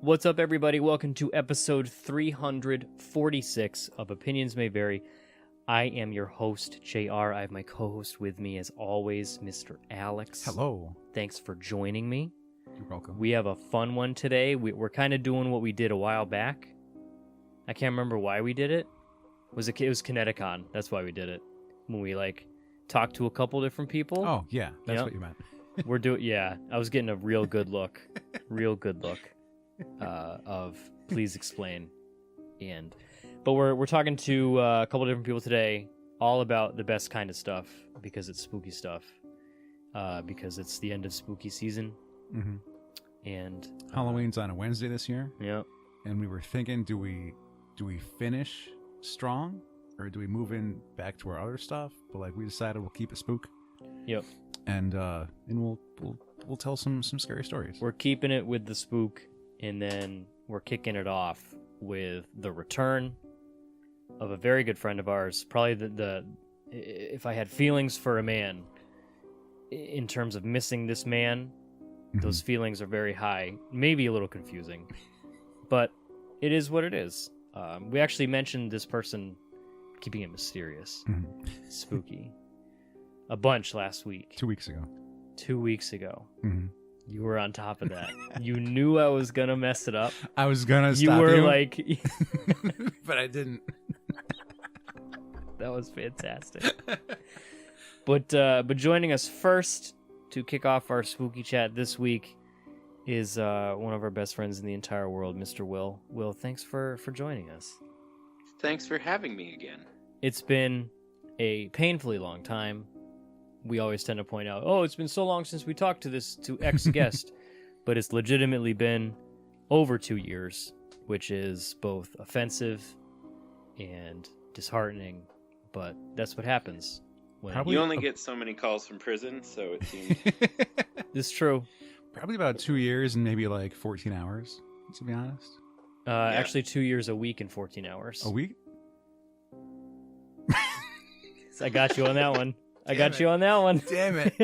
What's up, everybody? Welcome to episode 346 of Opinions May Vary. I am your host, JR. I have my co-host with me, as always, Mr. Alex. Hello. Thanks for joining me. You're welcome. We have a fun one today. We're kind of doing what we did a while back. I can't remember why we did it. It was Kineticon. That's why we did it. When we, talked to a couple different people. Oh, yeah. That's what you meant. I was getting a real good look. Of please explain. But we're talking to a couple different people today, all about the best kind of stuff, because it's spooky stuff, because it's the end of spooky season. Mm-hmm. And Halloween's on a Wednesday this year. Yeah. And we were thinking, do we finish strong, or do we move in back to our other stuff? But we decided we'll keep it spook. Yep. And we'll tell some scary stories. We're keeping it with the spook, and then we're kicking it off with the return of a very good friend of ours. Probably the if I had feelings for a man, in terms of missing this man, those feelings are very high. Maybe a little confusing, but it is what it is. We actually mentioned this person, keeping it mysterious, spooky, a bunch last week. 2 weeks ago. 2 weeks ago. Mm-hmm. You were on top of that. You knew I was going to mess it up. I was going to stop you. You were like... but I didn't. That was fantastic. But joining us first to kick off our spooky chat this week is one of our best friends in the entire world, Mr. Will. Will, thanks for joining us. Thanks for having me again. It's been a painfully long time. We always tend to point out, oh, it's been so long since we talked to X guest, but it's legitimately been over 2 years, which is both offensive and disheartening, but that's what happens. You only get so many calls from prison, so it seems... It's true. Probably about 2 years and maybe 14 hours, to be honest. Yeah. Actually 2 years a week and 14 hours. A week? I got you on that one. You on that one. Damn it.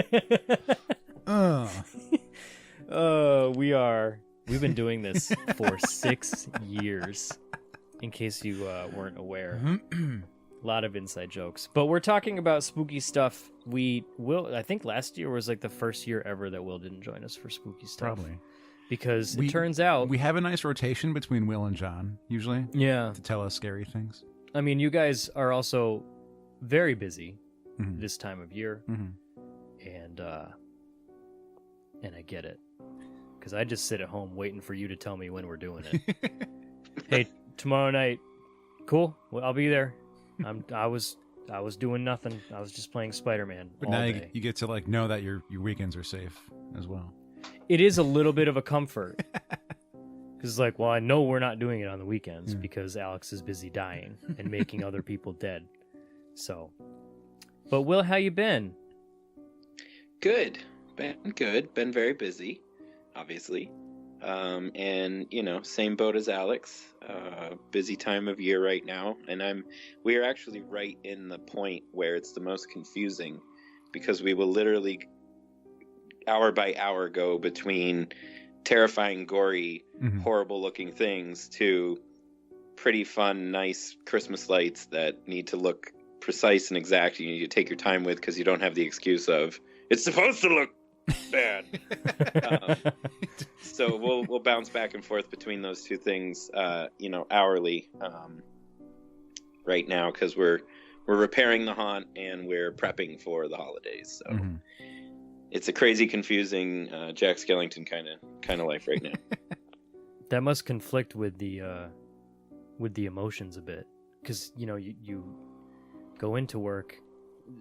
We've been doing this for 6 years, in case you weren't aware. A lot of inside jokes. But we're talking about spooky stuff. I think last year was the first year ever that Will didn't join us for spooky stuff. Probably. Because it turns out... We have a nice rotation between Will and John, usually. Yeah. To tell us scary things. I mean, you guys are also very busy this time of year. And I get it. Because I just sit at home waiting for you to tell me when we're doing it. Hey, tomorrow night. Cool. Well, I'll be there. I was doing nothing. I was just playing Spider-Man. But now you get to know that your weekends are safe as well. It is a little bit of a comfort. Because I know we're not doing it on the weekends because Alex is busy dying and making other people dead. So, but Will, how you been? Good. Been good. Been very busy, obviously. And same boat as Alex. Busy time of year right now, and we are actually right in the point where it's the most confusing, because we will literally hour by hour go between terrifying, gory, horrible looking things to pretty fun, nice Christmas lights that need to look precise and exact. You need to take your time with, because you don't have the excuse of it's supposed to look bad. So we'll bounce back and forth between those two things, hourly, right now, because we're repairing the haunt and we're prepping for the holidays. So it's a crazy, confusing Jack Skellington kind of life right now. That must conflict with the emotions a bit, because you go into work.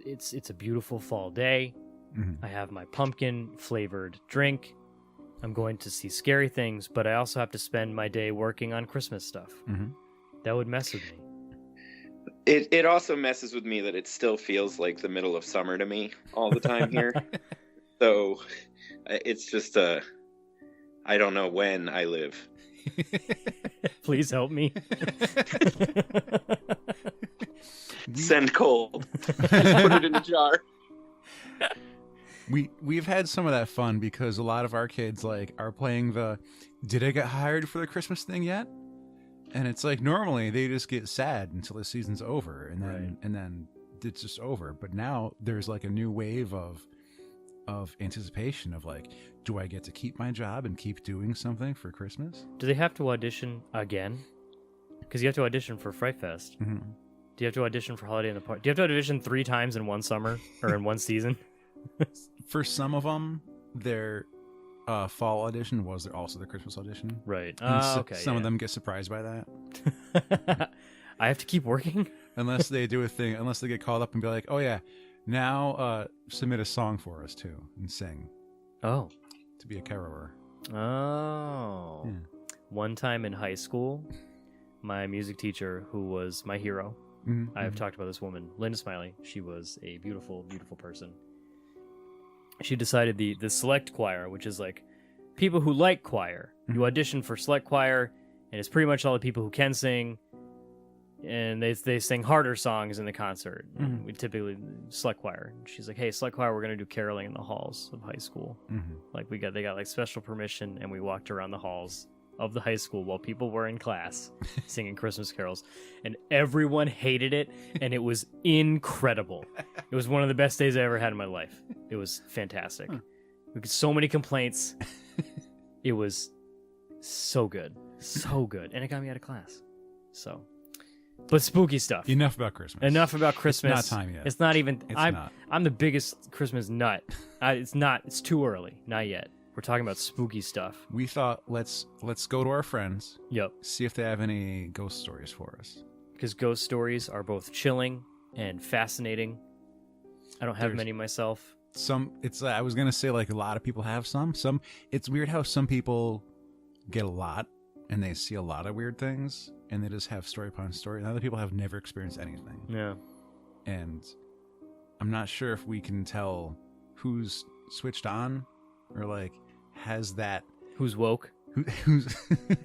It's a beautiful fall day. I have my pumpkin flavored drink. I'm going to see scary things, but I also have to spend my day working on Christmas stuff. That would mess with me. It also messes with me that it still feels like the middle of summer to me all the time here. So it's just I don't know when I live. Please help me. Send cold. Put it in a jar. We've had some of that fun because a lot of our kids are playing the did I get hired for the Christmas thing yet? And it's like normally they just get sad until the season's over, and then it's just over. But now there's like a new wave of anticipation of like, do I get to keep my job and keep doing something for Christmas? Do they have to audition again? Because you have to audition for Fright Fest. Mm-hmm. Do you have to audition for Holiday in the Park? Do you have to audition 3 times in one summer or in one season? For some of them, their fall audition was also their Christmas audition. Right. And Okay. Some of them get surprised by that. I have to keep working? Unless they do a thing, unless they get called up and be like, oh yeah, now submit a song for us too and sing. Oh. To be a caroler. Oh. Yeah. One time in high school, my music teacher, who was my hero, Mm-hmm. I've talked about this woman, Linda Smiley. She was a beautiful, beautiful person. She decided the select choir, which is like people who like choir. You audition for select choir, and it's pretty much all the people who can sing, and they sing harder songs in the concert. Mm-hmm. We typically select choir. She's like, "Hey, select choir, we're gonna do caroling in the halls of high school." Mm-hmm. Like they got like special permission, and we walked around the halls of the high school while people were in class singing Christmas carols, and everyone hated it, and it was incredible. It was one of the best days I ever had in my life. It was fantastic. We got so many complaints. It was so good, and it got me out of class. So, but spooky stuff. Enough about Christmas. Enough about Christmas. It's not time yet. It's not even. Not. I'm the biggest Christmas nut. It's not. It's too early. Not yet. We're talking about spooky stuff. We thought let's go to our friends. Yep. See if they have any ghost stories for us. Because ghost stories are both chilling and fascinating. I don't have many myself. I was gonna say like a lot of people have some. It's weird how some people get a lot and they see a lot of weird things and they just have story upon story. And other people have never experienced anything. Yeah. And I'm not sure if we can tell who's switched on or like has that Who's woke? who's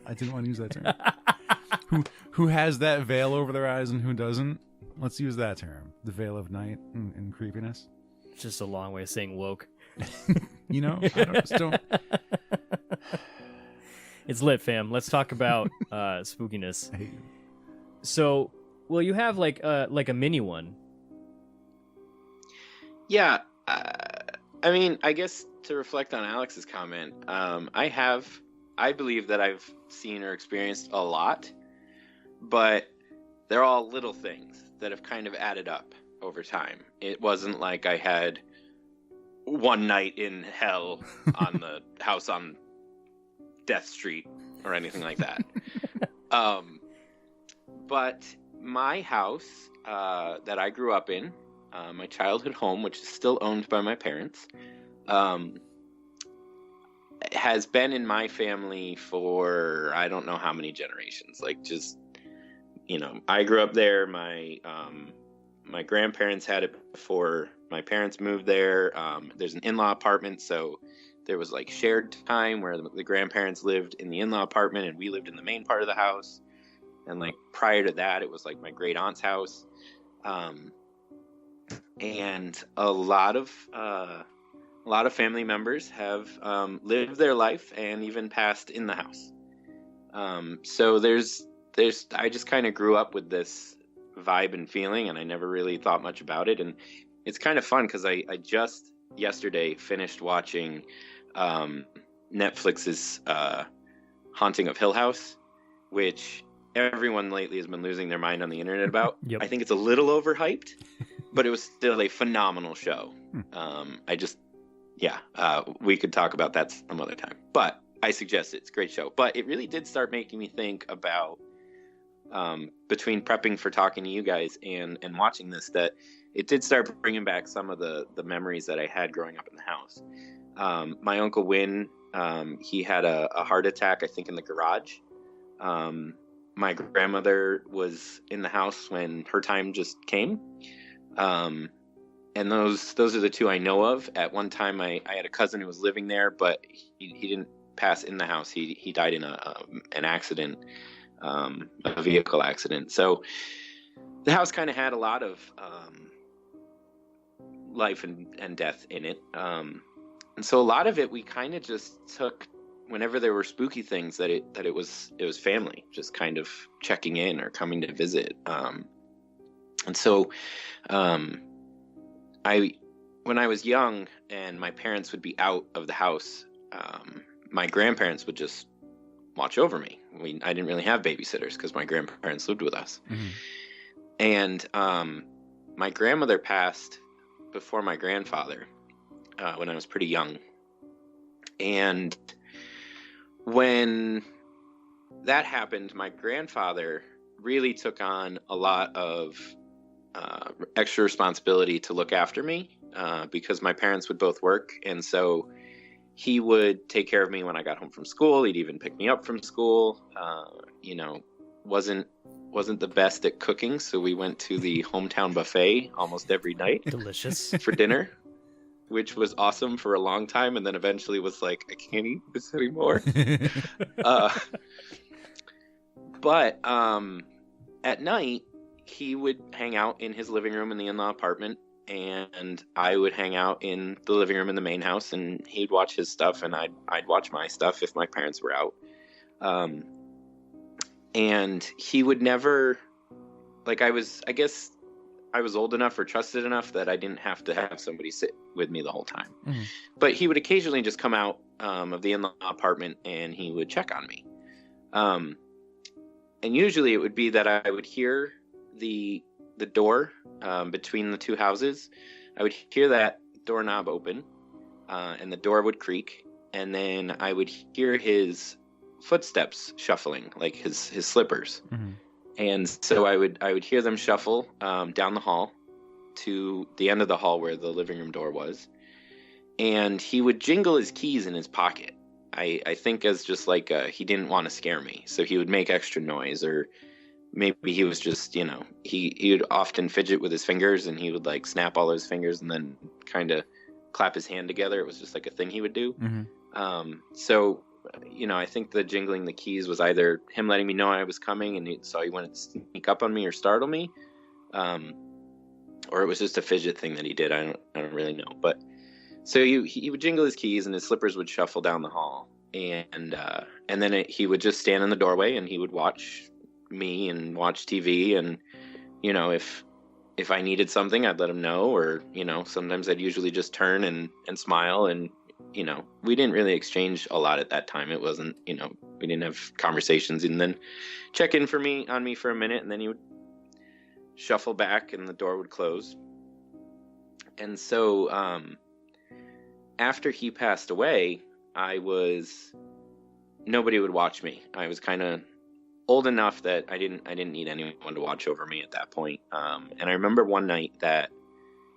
I didn't want to use that term. who has that veil over their eyes and who doesn't? Let's use that term. The veil of night and creepiness. It's just a long way of saying woke. You know, I don't. It's lit, fam. Let's talk about spookiness. I hate you. So, well, you have like a mini one. Yeah, I mean, I guess to reflect on Alex's comment, I believe that I've seen or experienced a lot, but they're all little things that have kind of added up over time. It wasn't like I had one night in hell on the house on Death Street or anything like that. But my house that I grew up in, my childhood home, which is still owned by my parents, has been in my family for I don't know how many generations. Like, just, you know, I grew up there. My grandparents had it before my parents moved there. There's an in-law apartment, so there was like shared time where the grandparents lived in the in-law apartment and we lived in the main part of the house. And like prior to that, it was like my great aunt's house. And a lot of family members have lived their life and even passed in the house. So there's I just kind of grew up with this vibe and feeling, and I never really thought much about it. And it's kind of fun because I just yesterday finished watching Netflix's Haunting of Hill House, which everyone lately has been losing their mind on the internet about. Yep. I think it's a little overhyped, but it was still a phenomenal show. We could talk about that some other time, but I suggest it's a great show. But it really did start making me think about, between prepping for talking to you guys and watching this, that it did start bringing back some of the memories that I had growing up in the house. My Uncle Win, he had a heart attack, I think, in the garage. My grandmother was in the house when her time just came. And those are the two I know of. At one time, I had a cousin who was living there, but he didn't pass in the house. He died in an accident, a vehicle accident. So the house kind of had a lot of life and death in it. And so a lot of it we kind of just took whenever there were spooky things, that it was family just kind of checking in or coming to visit. And so when I was young and my parents would be out of the house, my grandparents would just watch over me. I didn't really have babysitters because my grandparents lived with us. Mm-hmm. And my grandmother passed before my grandfather when I was pretty young. And when that happened, my grandfather really took on a lot of extra responsibility to look after me because my parents would both work. And so he would take care of me when I got home from school. He'd even pick me up from school. Wasn't the best at cooking, so we went to the hometown buffet almost every night Delicious. for dinner, which was awesome for a long time, and then eventually was like, I can't eat this anymore. But at night, he would hang out in his living room in the in-law apartment, and I would hang out in the living room in the main house, and he'd watch his stuff, and I'd watch my stuff if my parents were out. And he would never, I guess I was old enough or trusted enough that I didn't have to have somebody sit with me the whole time. Mm-hmm. But he would occasionally just come out of the in-law apartment and he would check on me. And usually it would be that I would hear the door between the two houses. I would hear that doorknob open and the door would creak. And then I would hear his footsteps shuffling, like his slippers. Mm-hmm. And so I would hear them shuffle down the hall to the end of the hall where the living room door was. And he would jingle his keys in his pocket. I think as just he didn't want to scare me. So he would make extra noise, or maybe he was just, he would often fidget with his fingers and he would snap all his fingers and then kind of clap his hand together. It was just a thing he would do. Mm-hmm. So I think the jingling the keys was either him letting me know I was coming and he wanted to sneak up on me or startle me, or it was just a fidget thing that he did. I don't really know. But so he would jingle his keys and his slippers would shuffle down the hall, and then he would just stand in the doorway and he would watch me and watch TV, and if I needed something, I'd let him know, or sometimes I'd usually just turn and smile, and we didn't really exchange a lot at that time. It wasn't, we didn't have conversations, and then check in on me for a minute, and then he would shuffle back and the door would close. And so, after he passed away, nobody would watch me. I was kind of old enough that I didn't need anyone to watch over me at that point. And I remember one night that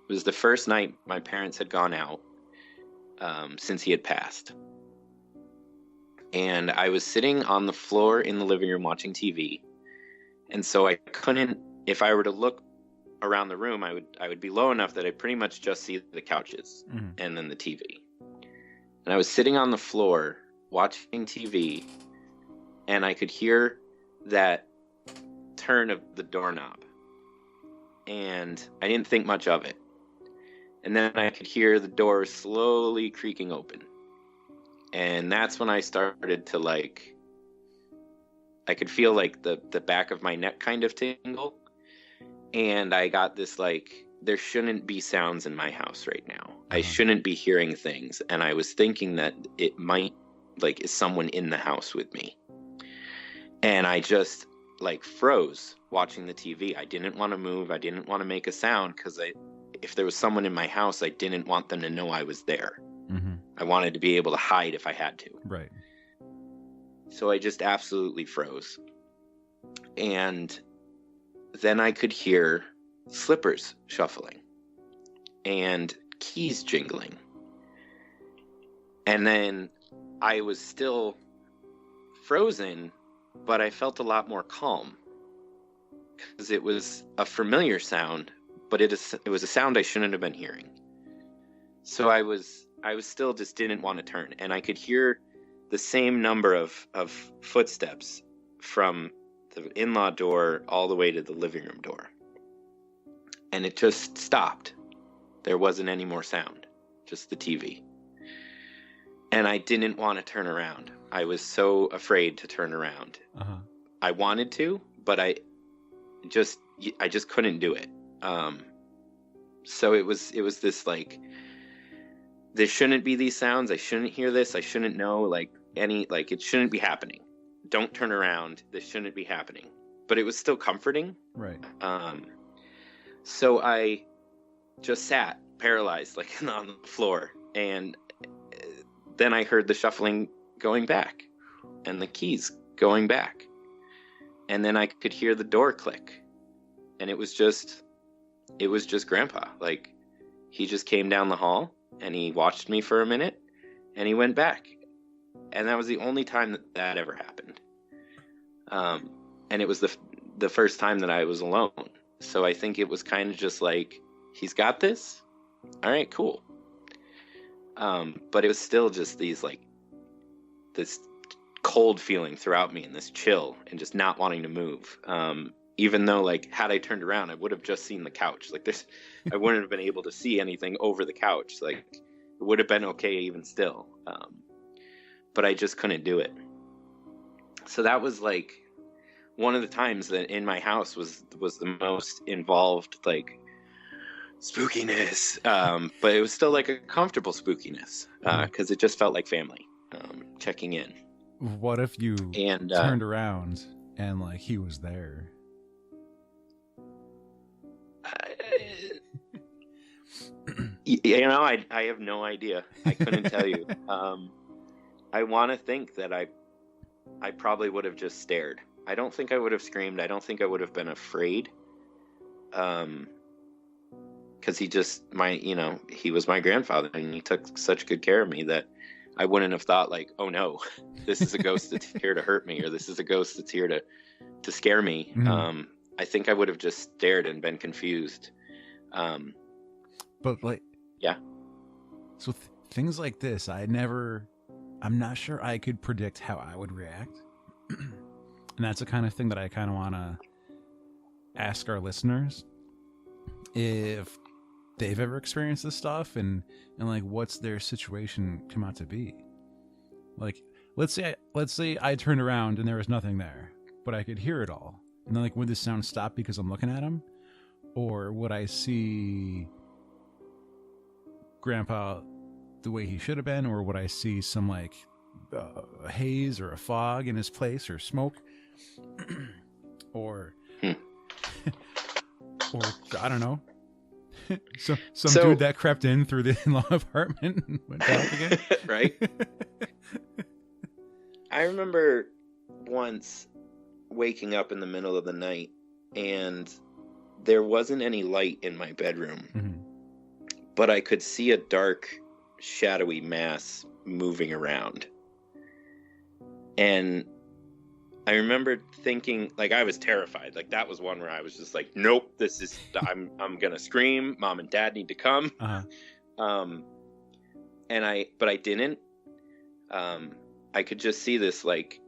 was the first night my parents had gone out since he had passed. And I was sitting on the floor in the living room watching TV. And so I couldn't, if I were to look around the room, I would be low enough that I'd pretty much just see the couches and then the TV. And I was sitting on the floor watching TV, and I could hear that turn of the doorknob. And I didn't think much of it. And then I could hear the door slowly creaking open. And that's when I started to I could feel the back of my neck kind of tingle. And I got this there shouldn't be sounds in my house right now. I shouldn't be hearing things. And I was thinking that it might, is someone in the house with me. And I just froze watching the TV. I didn't want to move. I didn't want to make a sound because if there was someone in my house, I didn't want them to know I was there. Mm-hmm. I wanted to be able to hide if I had to. Right. So I just absolutely froze. And then I could hear slippers shuffling and keys jingling. And then I was still frozen, but I felt a lot more calm because it was a familiar sound, but it was a sound I shouldn't have been hearing. So I was still just didn't want to turn, and I could hear the same number of footsteps from the in-law door all the way to the living room door. And it just stopped. There wasn't any more sound, just the TV. and I didn't want to turn around. I was so afraid to turn around. Uh-huh. I wanted to, but I just couldn't do it. So it was this like, there shouldn't be these sounds. I shouldn't hear this. I shouldn't know, like, it shouldn't be happening. Don't turn around. This shouldn't be happening. But it was still comforting. Right. So I just sat paralyzed, like, on the floor. And then I heard the shuffling going back and the keys going back. And then I could hear the door click. And it was just Grandpa. Like, he just came down the hall and he watched me for a minute and he went back. And that was the only time that ever happened. And it was the first time that I was alone. So I think it was kind of just like, he's got this. All right, cool. But it was still just this cold feeling throughout me and this chill and just not wanting to move. Even though, like, had I turned around, I would have just seen the couch. Like, I wouldn't have been able to see anything over the couch. Like, it would have been okay even still. But I just couldn't do it. So that was like one of the times that in my house was the most involved, like, spookiness. But it was still like a comfortable spookiness because it just felt like family checking in. What if you turned around and, like, he was there? I have no idea. I couldn't tell you. I want to think that I probably would have just stared. I don't think I would have screamed. I don't think I would have been afraid. Because he was my grandfather and he took such good care of me that I wouldn't have thought, like, oh no, this is a ghost that's here to hurt me, or this is a ghost that's here to scare me. Mm-hmm. I think I would have just stared and been confused. But, like, yeah. So things like this, I'm not sure I could predict how I would react. And that's the kind of thing that I kind of want to ask our listeners if they've ever experienced this stuff and like, what's their situation come out to be. Like, let's say I turned around and there was nothing there, but I could hear it all. And then, like, would this sound stop because I'm looking at him? Or would I see Grandpa the way he should have been? Or would I see some, like, a haze or a fog in his place, or smoke? or I don't know. Some dude that crept in through the in-law apartment and went back again. Right? I remember once waking up in the middle of the night and there wasn't any light in my bedroom, mm-hmm. but I could see a dark, shadowy mass moving around. And I remember thinking, like, I was terrified. Like, that was one where I was just like, nope, I'm going to scream. Mom and Dad need to come. Uh-huh. But I didn't. I could just see this, like,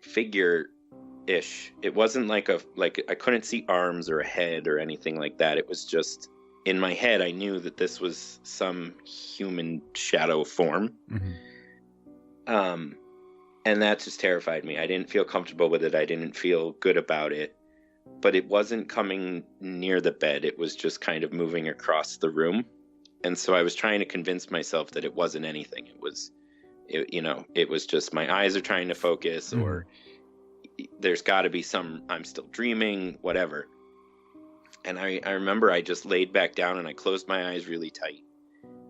figure-ish. It wasn't like I couldn't see arms or a head or anything like that. It was just, in my head, I knew that this was some human shadow form. Mm-hmm. And that just terrified me. I didn't feel comfortable with it. I didn't feel good about it. But it wasn't coming near the bed. It was just kind of moving across the room. And so I was trying to convince myself that it wasn't anything. It was just my eyes are trying to focus, mm-hmm. or there's got to be I'm still dreaming, whatever. And I remember I just laid back down and I closed my eyes really tight.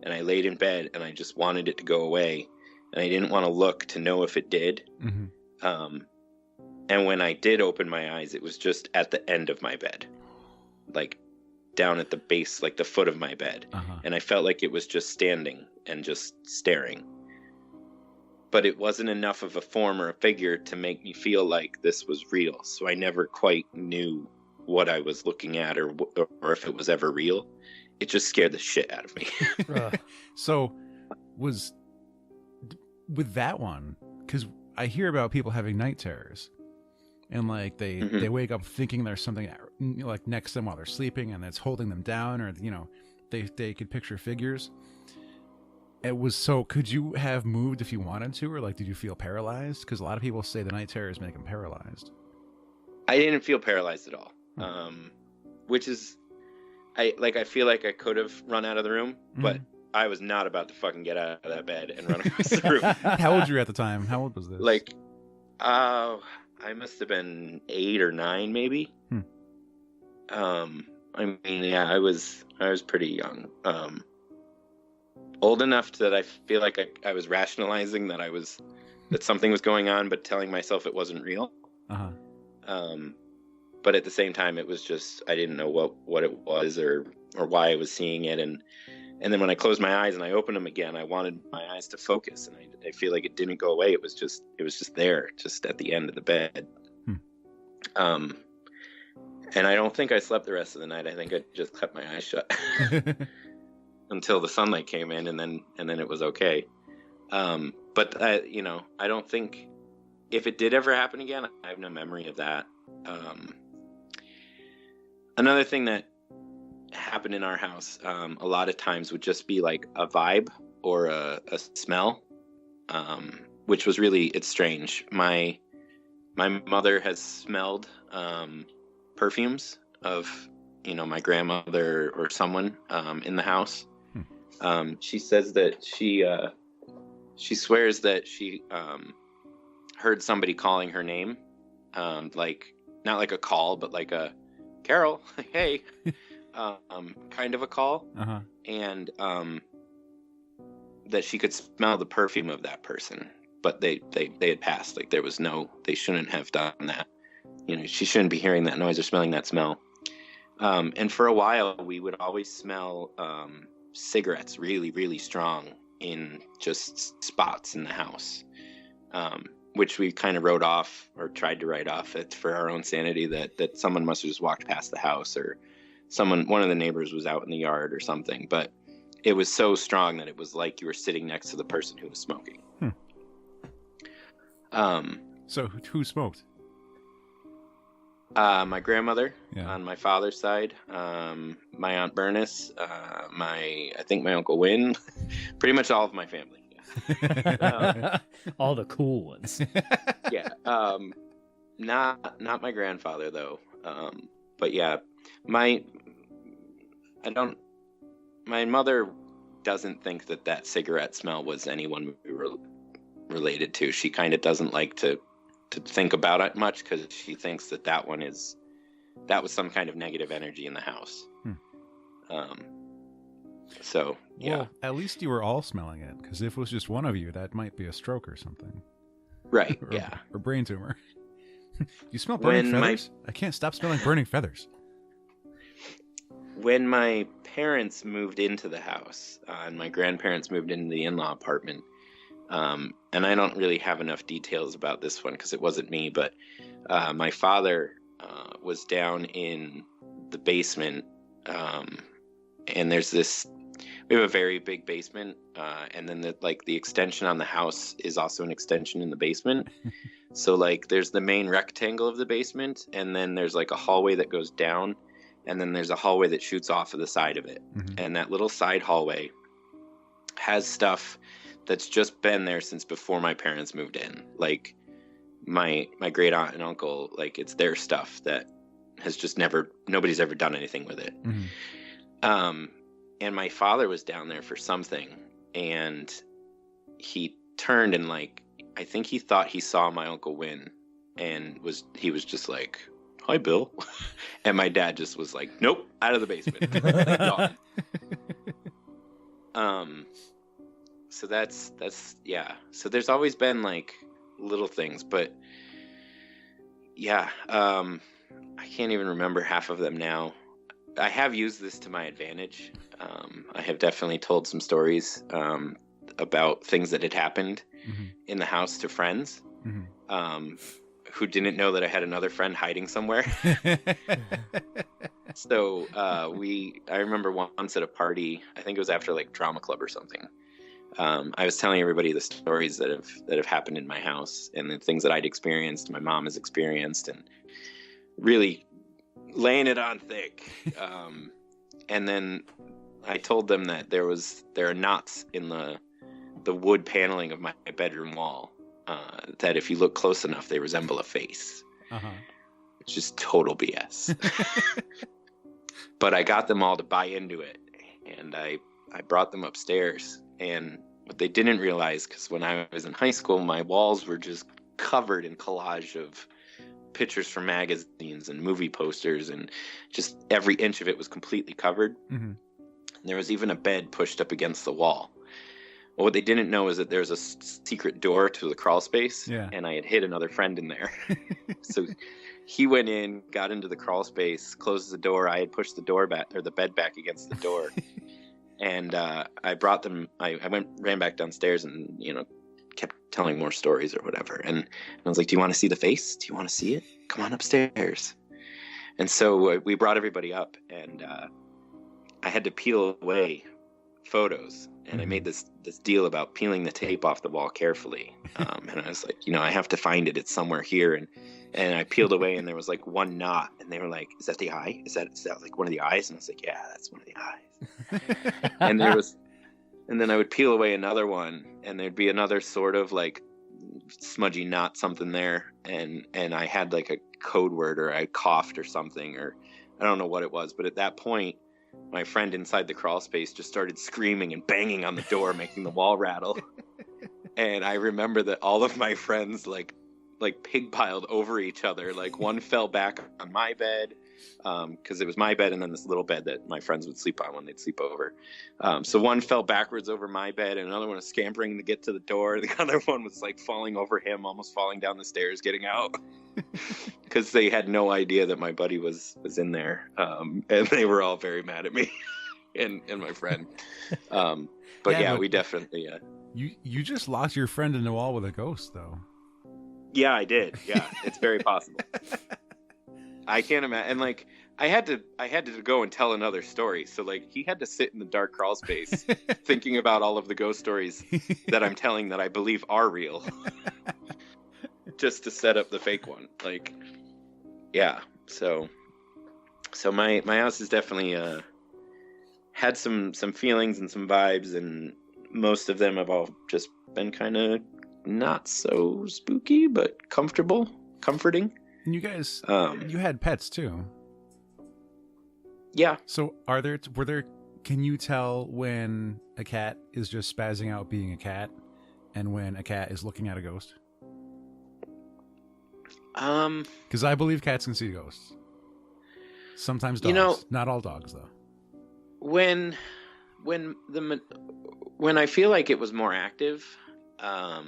And I laid in bed and I just wanted it to go away. And I didn't want to look to know if it did. Mm-hmm. And when I did open my eyes, it was just at the end of my bed, like down at the base, like the foot of my bed. Uh-huh. And I felt like it was just standing and just staring. But it wasn't enough of a form or a figure to make me feel like this was real. So I never quite knew what I was looking at or if it was ever real. It just scared the shit out of me. So with that one, because I hear about people having night terrors, and like mm-hmm. they wake up thinking there's something like next to them while they're sleeping and it's holding them down, or they could picture figures. It was so. Could you have moved if you wanted to, or like, did you feel paralyzed? Because a lot of people say the night terrors make them paralyzed. I didn't feel paralyzed at all, which is, I feel like I could have run out of the room, but I was not about to fucking get out of that bed and run across the room. How old were you at the time? How old was this? Like, I must have been 8 or 9, maybe. I mean, yeah, I was pretty young. Old enough that I feel like I was rationalizing that something was going on, but telling myself it wasn't real. But at the same time, it was just, I didn't know what it was or why I was seeing it. And then when I closed my eyes and I opened them again, I wanted my eyes to focus, and I feel like it didn't go away. It was just there, just at the end of the bed. And I don't think I slept the rest of the night. I think I just kept my eyes shut until the sunlight came in, and then it was okay. But I don't think, if it did ever happen again, I have no memory of that. Another thing that happened in our house a lot of times would just be like a vibe or a smell, which was really, it's strange. My mother has smelled perfumes of my grandmother or someone in the house. She says that she swears that she heard somebody calling her name, like not like a call, but like a Carol, hey, kind of a call, and that she could smell the perfume of that person, but they had passed. Like they shouldn't have done that. She shouldn't be hearing that noise or smelling that smell. And for a while, we would always smell cigarettes really, really strong in just spots in the house, which we kind of wrote off, or tried to write off it for our own sanity, that someone must have just walked past the house, or one of the neighbors was out in the yard or something. But it was so strong that it was like you were sitting next to the person who was smoking. So who smoked? My grandmother on my father's side, my Aunt Bernice, I think my Uncle Win, pretty much all of my family. All the cool ones. Yeah. Not my grandfather though. But yeah, my mother doesn't think that cigarette smell was anyone we were related to. She kind of doesn't like to think about it much, because she thinks that was some kind of negative energy in the house. So yeah. Well, at least you were all smelling it, because if it was just one of you, that might be a stroke or something. Right. or, Yeah. Or brain tumor. You smell burning feathers? I can't stop smelling burning feathers. When my parents moved into the house, and my grandparents moved into the in-law apartment, and I don't really have enough details about this one because it wasn't me, but my father was down in the basement, and we have a very big basement, and then the extension on the house is also an extension in the basement. So like there's the main rectangle of the basement, and then there's like a hallway that goes down, and then there's a hallway that shoots off of the side of it. And that little side hallway has stuff that's just been there since before my parents moved in. Like my great aunt and uncle, like it's their stuff that has just nobody's ever done anything with it. And my father was down there for something, and he turned and I think he thought he saw my Uncle Win, and he was just like, "Hi, Bill." And my dad just was like, "Nope, out of the basement." So that's yeah. So there's always been like little things, but yeah, I can't even remember half of them now. I have used this to my advantage. I have definitely told some stories about things that had happened in the house to friends who didn't know that I had another friend hiding somewhere. So I remember once at a party, I think it was after like drama club or something. I was telling everybody the stories that have happened in my house and the things that I'd experienced, my mom has experienced, and really laying it on thick. And then I told them that there are knots in the the wood paneling of my bedroom wall. That if you look close enough, they resemble a face. It's just total BS. But I got them all to buy into it, and I brought them upstairs. And what they didn't realize, because when I was in high school, my walls were just covered in collage of pictures from magazines and movie posters, and just every inch of it was completely covered. And there was even a bed pushed up against the wall. Well, what they didn't know is that there's a secret door to the crawl space, and I had hid another friend in there. So he went in, got into the crawl space, closes the door. I had pushed the door back, or the bed back against the door. And I brought them, I ran back downstairs and, kept telling more stories or whatever. And I was like, do you want to see the face? Do you want to see it? Come on upstairs. And so we brought everybody up, and I had to peel away photos. And I made this deal about peeling the tape off the wall carefully. And I was like, I have to find it. It's somewhere here. And I peeled away, and there was like one knot. And they were like, is that the eye? Is that like one of the eyes? And I was like, yeah, that's one of the eyes. And then I would peel away another one, and there'd be another sort of like smudgy knot something there. And I had like a code word, or I coughed or something, or I don't know what it was. But at that point, my friend inside the crawl space just started screaming and banging on the door, making the wall rattle. And I remember that all of my friends like pig piled over each other. Like one fell back on my bed, because it was my bed and then this little bed that my friends would sleep on when they'd sleep over. So one fell backwards over my bed, and another one was scampering to get to the door. The other one was like falling over him, almost falling down the stairs, getting out, because they had no idea that my buddy was in there. And they were all very mad at me and my friend. But we definitely. You just locked your friend in the wall with a ghost, though. Yeah, I did. Yeah, it's very possible. I can't imagine. And like, I had to go and tell another story. So like, he had to sit in the dark crawl space thinking about all of the ghost stories that I'm telling that I believe are real, just to set up the fake one. Like, yeah. So my house has definitely had some feelings and some vibes, and most of them have all just been kind of not so spooky, but comforting. And you guys, you had pets too. Yeah. So can you tell when a cat is just spazzing out being a cat and when a cat is looking at a ghost? Because I believe cats can see ghosts. Sometimes dogs. Not all dogs, though. When I feel like it was more active, I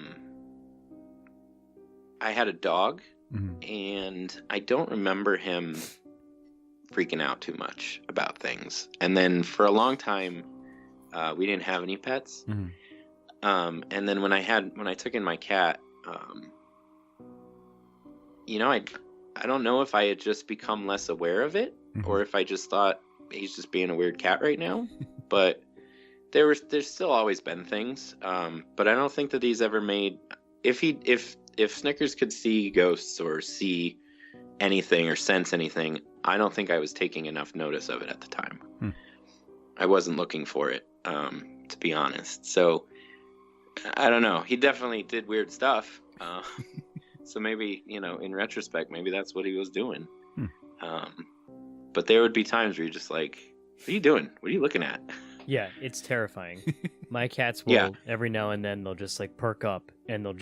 had a dog. And I don't remember him freaking out too much about things. And then for a long time, we didn't have any pets. And then when I took in my cat, I don't know if I had just become less aware of it, or if I just thought he's just being a weird cat right now. But there's still always been things. But I don't think that he's ever made, if Snickers could see ghosts or see anything or sense anything, I don't think I was taking enough notice of it at the time. I wasn't looking for it, to be honest. So, I don't know. He definitely did weird stuff. So maybe, in retrospect, maybe that's what he was doing. But there would be times where you're just like, what are you doing? What are you looking at? Yeah, it's terrifying. My cats will every now and then they'll just like perk up and they'll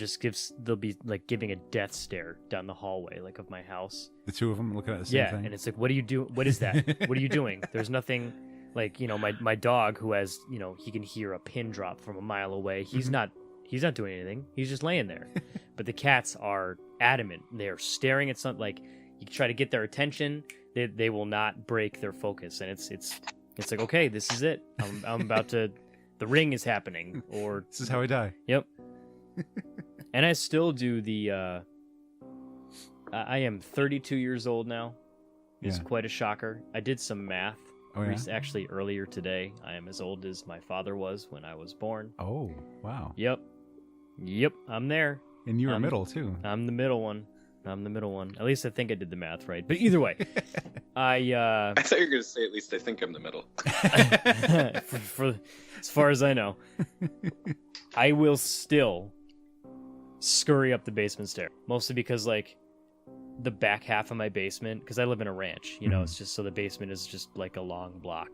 be like giving a death stare down the hallway like of my house. The two of them looking at the same thing. Yeah, and it's like, what do you do? What is that? What are you doing? There's nothing like, my dog who has, he can hear a pin drop from a mile away. He's not doing anything. He's just laying there. But the cats are adamant. They're staring at something. Like, you try to get their attention, they will not break their focus, and it's like, okay, this is it. I'm about to. The ring is happening, or this is how I die. Yep. And I still do the. I am 32 years old now. It's quite a shocker. I did some math. Actually, earlier today. I am as old as my father was when I was born. Oh, wow. Yep. I'm there. And you were middle too. I'm the middle one. At least I think I did the math right. But either way, I thought you were going to say at least I think I'm the middle. for as far as I know, I will still scurry up the basement stair, mostly because like the back half of my basement, because I live in a ranch, you know, it's just so the basement is just like a long block.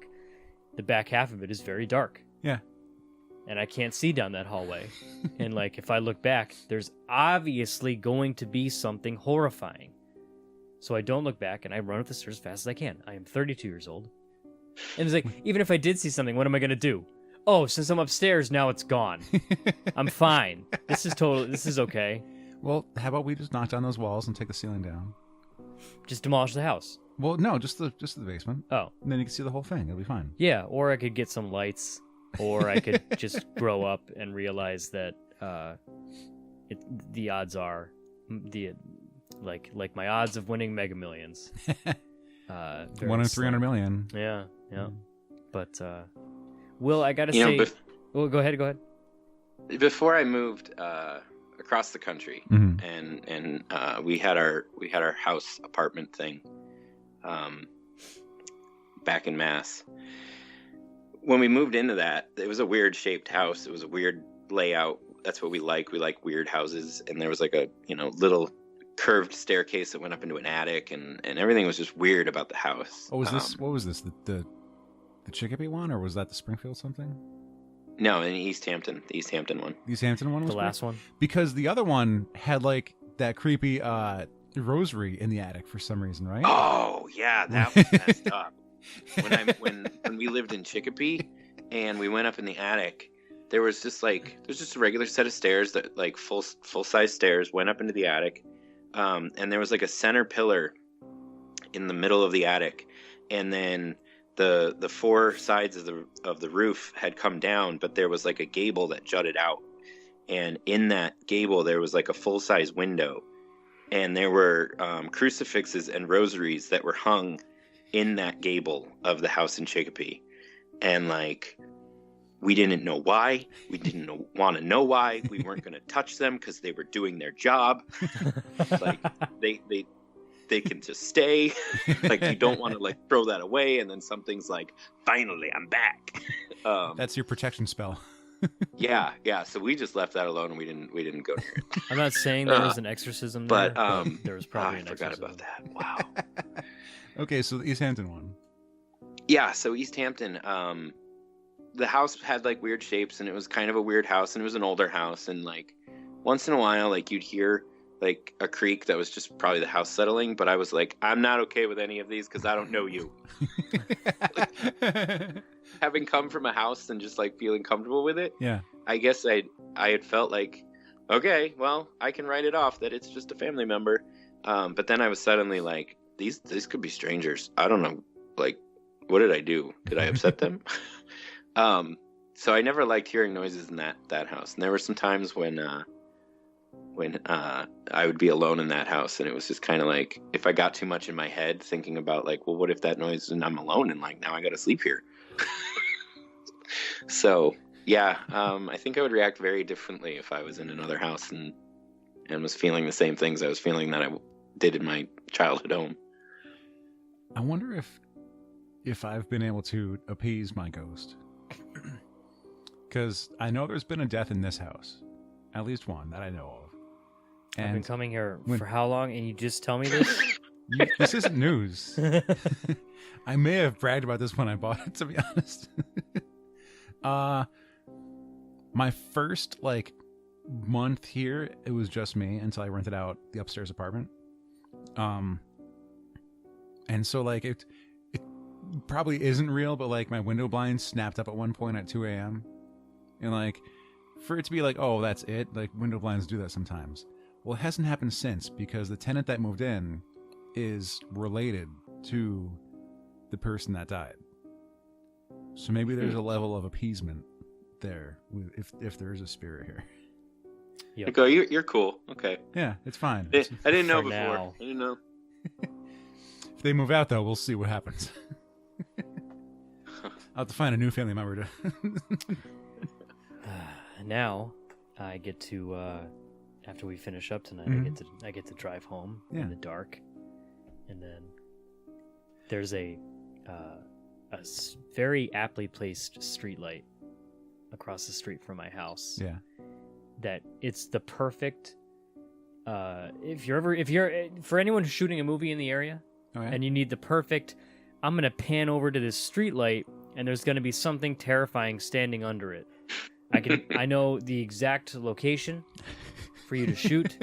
The back half of it is very dark. Yeah. And I can't see down that hallway. And like if I look back, there's obviously going to be something horrifying. So I don't look back and I run up the stairs as fast as I can. I am 32 years old. And it's like, even if I did see something, what am I going to do? Oh, since I'm upstairs, now it's gone. I'm fine. This is okay. Well, how about we just knock down those walls and take the ceiling down? Just demolish the house. Well, no, just the basement. Oh. And then you can see the whole thing. It'll be fine. Yeah, or I could get some lights, or I could just grow up and realize that the odds are like my odds of winning Mega Millions. 1 in 300 million. Yeah. But Will, I gotta say, well, go ahead. Before I moved across the country, and we had our house apartment thing back in Mass. When we moved into that, it was a weird shaped house. It was a weird layout. That's what we like. We like weird houses. And there was like a little curved staircase that went up into an attic, and everything was just weird about the house. Oh, what was this? The Chicopee one, or was that the Springfield something? No, in East Hampton, the East Hampton one. The East Hampton one was the last one? Because the other one had like that creepy rosary in the attic for some reason, right? Oh yeah, that was messed up. When we lived in Chicopee and we went up in the attic, there's just a regular set of stairs that like full size stairs went up into the attic, and there was like a center pillar in the middle of the attic, and then the four sides of the roof had come down, but there was like a gable that jutted out, and in that gable there was like a full size window, and there were crucifixes and rosaries that were hung in that gable of the house in Chicopee. And like, we didn't know why. We didn't want to know why. We weren't going to touch them because they were doing their job. Like they can just stay. Like, you don't want to like throw that away. And then something's like, finally, I'm back. That's your protection spell. Yeah. So we just left that alone, and we didn't go near it. I'm not saying there was an exorcism there, but there was probably an exorcism. I forgot about that. Wow. Okay, so the East Hampton one. Yeah, so East Hampton, the house had like weird shapes, and it was kind of a weird house, and it was an older house, and like once in a while, like you'd hear like a creak that was just probably the house settling, but I was like, I'm not okay with any of these because I don't know you. Having come from a house and just like feeling comfortable with it, yeah, I guess I had felt like, okay, well, I can write it off that it's just a family member, but then I was suddenly like, these could be strangers. I don't know, like, what did I do? Did I upset them? So I never liked hearing noises in that house. And there were some times when I would be alone in that house, and it was just kind of like, if I got too much in my head thinking about like, well, what if that noise and I'm alone and like now I got to sleep here? So yeah, I think I would react very differently if I was in another house and was feeling the same things I was feeling that I did in my childhood home. I wonder if I've been able to appease my ghost. Because I know there's been a death in this house. At least one that I know of. And I've been coming here for how long, and you just tell me this? This isn't news. I may have bragged about this when I bought it, to be honest. My first, like, month here, it was just me until I rented out the upstairs apartment. And so, like, it probably isn't real, but, like, my window blinds snapped up at one point at 2 a.m. And, like, for it to be like, oh, that's it, like, window blinds do that sometimes. Well, it hasn't happened since, because the tenant that moved in is related to the person that died. So maybe there's a level of appeasement there, if there is a spirit here. Yep. Like, oh, you're cool. Okay. Yeah, it's fine. I didn't know before. Now. I didn't know. If they move out, though, we'll see what happens. I'll have to find a new family member to... Now, I get to, after we finish up tonight, I get to drive home in the dark, and then there's a very aptly placed streetlight across the street from my house. Yeah. That it's the perfect. If you're for anyone who's shooting a movie in the area, Oh, yeah? and you need the perfect, I'm gonna pan over to this streetlight, and there's gonna be something terrifying standing under it. I know the exact location for you to shoot.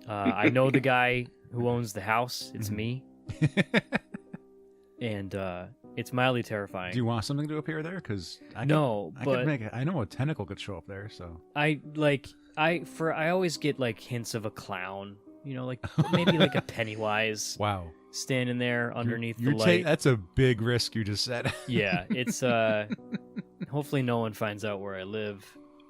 I know the guy who owns the house. It's me, and it's mildly terrifying. Do you want something to appear there? Because I know a tentacle could show up there. So I always get like hints of a clown, like maybe like a Pennywise. Wow. Standing there underneath the light. That's a big risk you just said. Yeah, it's hopefully no one finds out where I live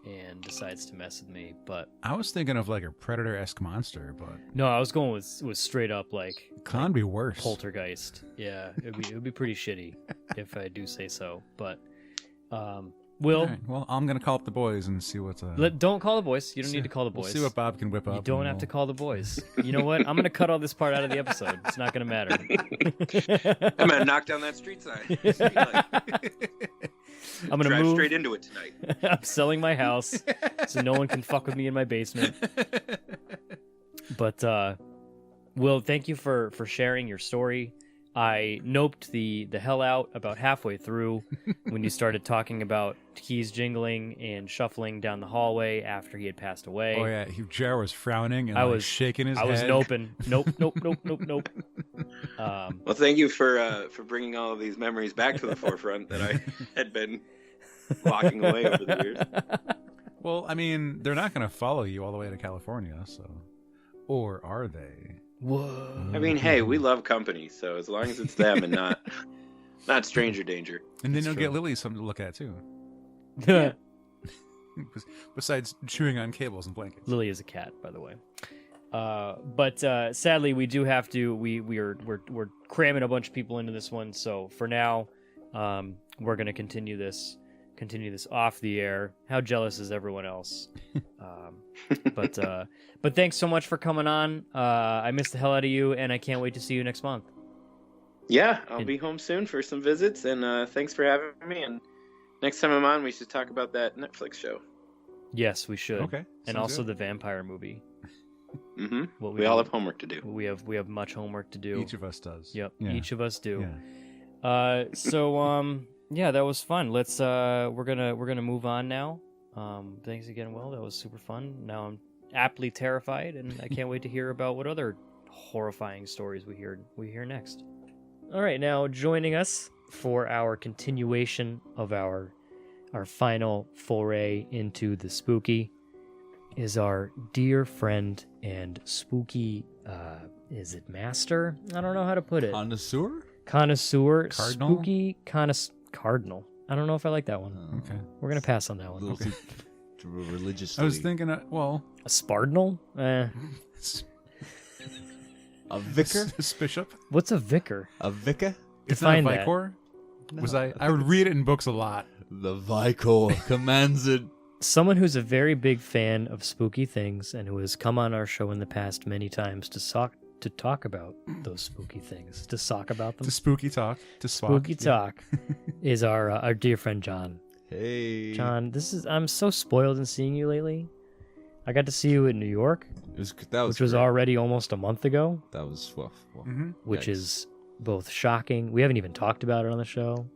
and decides to mess with me. But I was thinking of like a predator-esque monster, but no, I was going with straight up like can be worse. Poltergeist. Yeah, it would be pretty shitty if I do say so. But Will, all right, well, I'm gonna call up the boys and see what's don't call the boys. You don't need to call the boys. We'll see what Bob can whip up. You don't have to call the boys. You know what? I'm gonna cut all this part out of the episode. It's not gonna matter. I'm gonna knock down that street sign. I'm gonna drive move straight into it tonight. I'm selling my house so no one can fuck with me in my basement. But Will, thank you for sharing your story. I noped the hell out about halfway through when you started talking about keys jingling and shuffling down the hallway after he had passed away. Oh yeah, Jar was frowning and I was shaking his head. I was noping. Nope. Well, thank you for bringing all of these memories back to the forefront that I had been locking away over the years. Well, I mean, they're not going to follow you all the way to California, so, or are they? Whoa. I mean, hey, we love company, so as long as it's them and not stranger danger. And then you'll get Lily something to look at too. Yeah. Besides chewing on cables and blankets. Lily is a cat, by the way. But sadly, we do have to. We're cramming a bunch of people into this one. So for now, we're gonna continue this off the air. How jealous is everyone else? But thanks so much for coming on. I missed the hell out of you, and I can't wait to see you next month. Yeah, I'll be home soon for some visits, and thanks for having me. And next time I'm on, we should talk about that Netflix show. Yes, we should. Okay. And also the vampire movie. Mm-hmm. We all have homework to do. We have much homework to do. Each of us does. Yep. Yeah. Each of us do. Yeah. Yeah, that was fun. Let's we're gonna move on now. Thanks again, Will. That was super fun. Now I'm aptly terrified, and I can't wait to hear about what other horrifying stories we hear next. All right, now joining us for our continuation of our final foray into the spooky is our dear friend and spooky is it master? I don't know how to put it. Connoisseur? Cardinal? Spooky cardinal. I don't know if I like that one. Okay. We're gonna pass on that A one. little too religiously. I was thinking, A spardinal? A vicar? Bishop? What's a vicar? A vicar? It's not a Define that. vicor? No, I would read it in books a lot. The Vicor commands it. Someone who's a very big fan of spooky things and who has come on our show in the past many times to talk about those spooky things, to talk about them. To spooky talk. To swap. Spooky talk is our dear friend John. Hey. John, I'm so spoiled in seeing you lately. I got to see you in New York, which was great. already almost a month ago, That was well, Mm-hmm. which yikes. is both shocking. We haven't even talked about it on the show.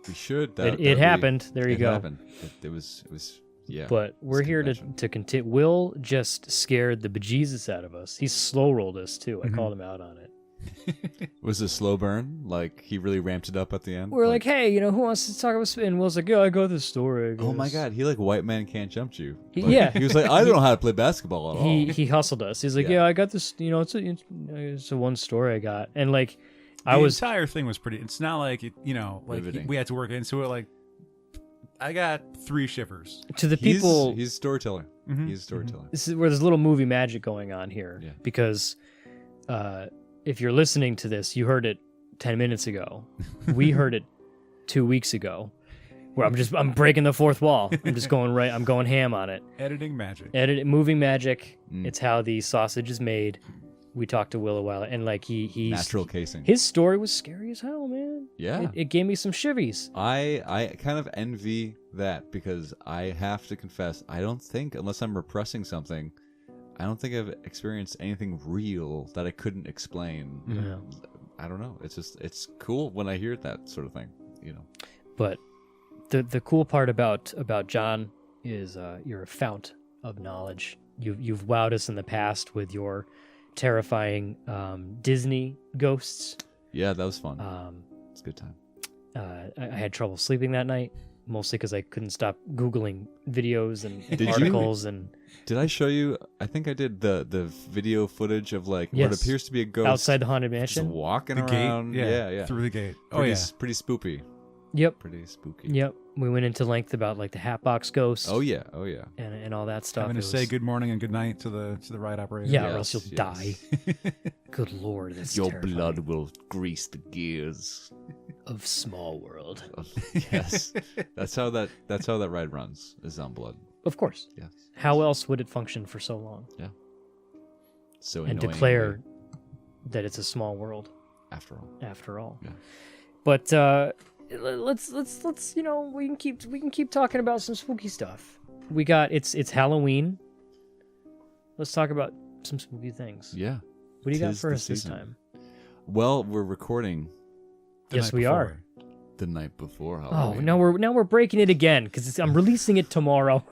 We should. It happened. There you it go. Happened. It was. Yeah. But we're it's here convention. to continue. Will just scared the bejesus out of us. He slow rolled us too. I Mhm. called him out on it. Was it a slow burn? Like he really ramped it up at the end. We're like, hey, who wants to talk about? And Will's like, yeah, I got this story. I oh my guess." god, he like white man can't jump you. He- Like, yeah. He was like, I don't know how to play basketball at all. He hustled us. He's like, Yeah. yeah, I got this. It's a one story I got, and like, The I was entire thing was pretty. It's not like Riveting. we had to work into it. Like, I got 3 shivers. to the people. He's a storyteller. Mhm. He's a storyteller. This is where there's a little movie magic going on here, Yeah. because if you're listening to this, you heard it 10 minutes ago. We heard it 2 weeks ago. Where I'm breaking the fourth wall. I'm just going right. I'm going ham on it. Editing magic. Moving magic. Mm. It's how the sausage is made. we talked to Will a while, and like he's Natural casing. his story was scary as hell, man. Yeah. It gave me some shivies. I kind of envy that because I have to confess, I don't think, unless I'm repressing something, I don't think I've experienced anything real that I couldn't explain. Yeah. I don't know. It's cool when I hear that sort of thing, you know. But the cool part about John is you're a fount of knowledge. You've wowed us in the past with your terrifying Disney ghosts. Yeah, that was fun. It's a good time. I had trouble sleeping that night, mostly because I couldn't stop Googling videos and Did you? articles. And Did I show you? I think I did the video footage of like what Yes. appears to be a ghost outside the Haunted just Mansion. walking The around. gate, Yeah. through the gate. Pretty spoopy. Yep. Pretty spooky. Yep. We went into length about like the Hatbox Ghost. Oh yeah. And all that stuff. Having to It say was- good morning and good night to the ride operator. Yeah, Yes, or else you'll yes. die. Good lord, that's Your terrifying. blood will grease the gears. Of Small World. Yes, that's how that ride runs. Is on blood. Of course. Yes. How else would it function for so long? So And annoying declare that it's a small world after all. after all. Yeah. But let's we can keep talking about some spooky stuff. We got it's Halloween. Let's talk about some spooky things. Yeah. What do you got Tis for the us this season. time? Well, we're recording The Yes, night we before. are. the night before Oh, Halloween. now we're breaking it again because I'm releasing it tomorrow.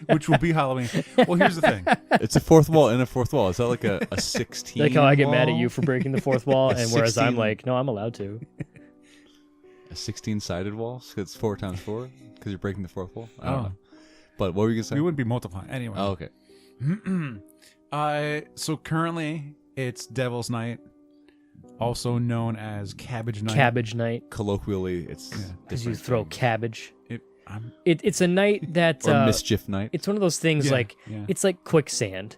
Which will be Halloween. Well, here's the thing. It's a fourth wall and a fourth wall. Is that like a 16? Like how I get mad at wall? you for breaking the fourth wall, A and whereas I'm 16 like, no, I'm allowed to. A 16-sided wall? So it's 4 times 4? Because you're breaking the fourth wall? I don't Oh. know. But what were you going to say? We wouldn't be multiplying. Anyway. Oh, okay. So currently it's Devil's Night, also known as Cabbage Night. Cabbage night, Colloquially, it's because you different throw things. cabbage. I'm, It's a night that Or mischief night. it's one of those things Yeah, like yeah. it's like quicksand.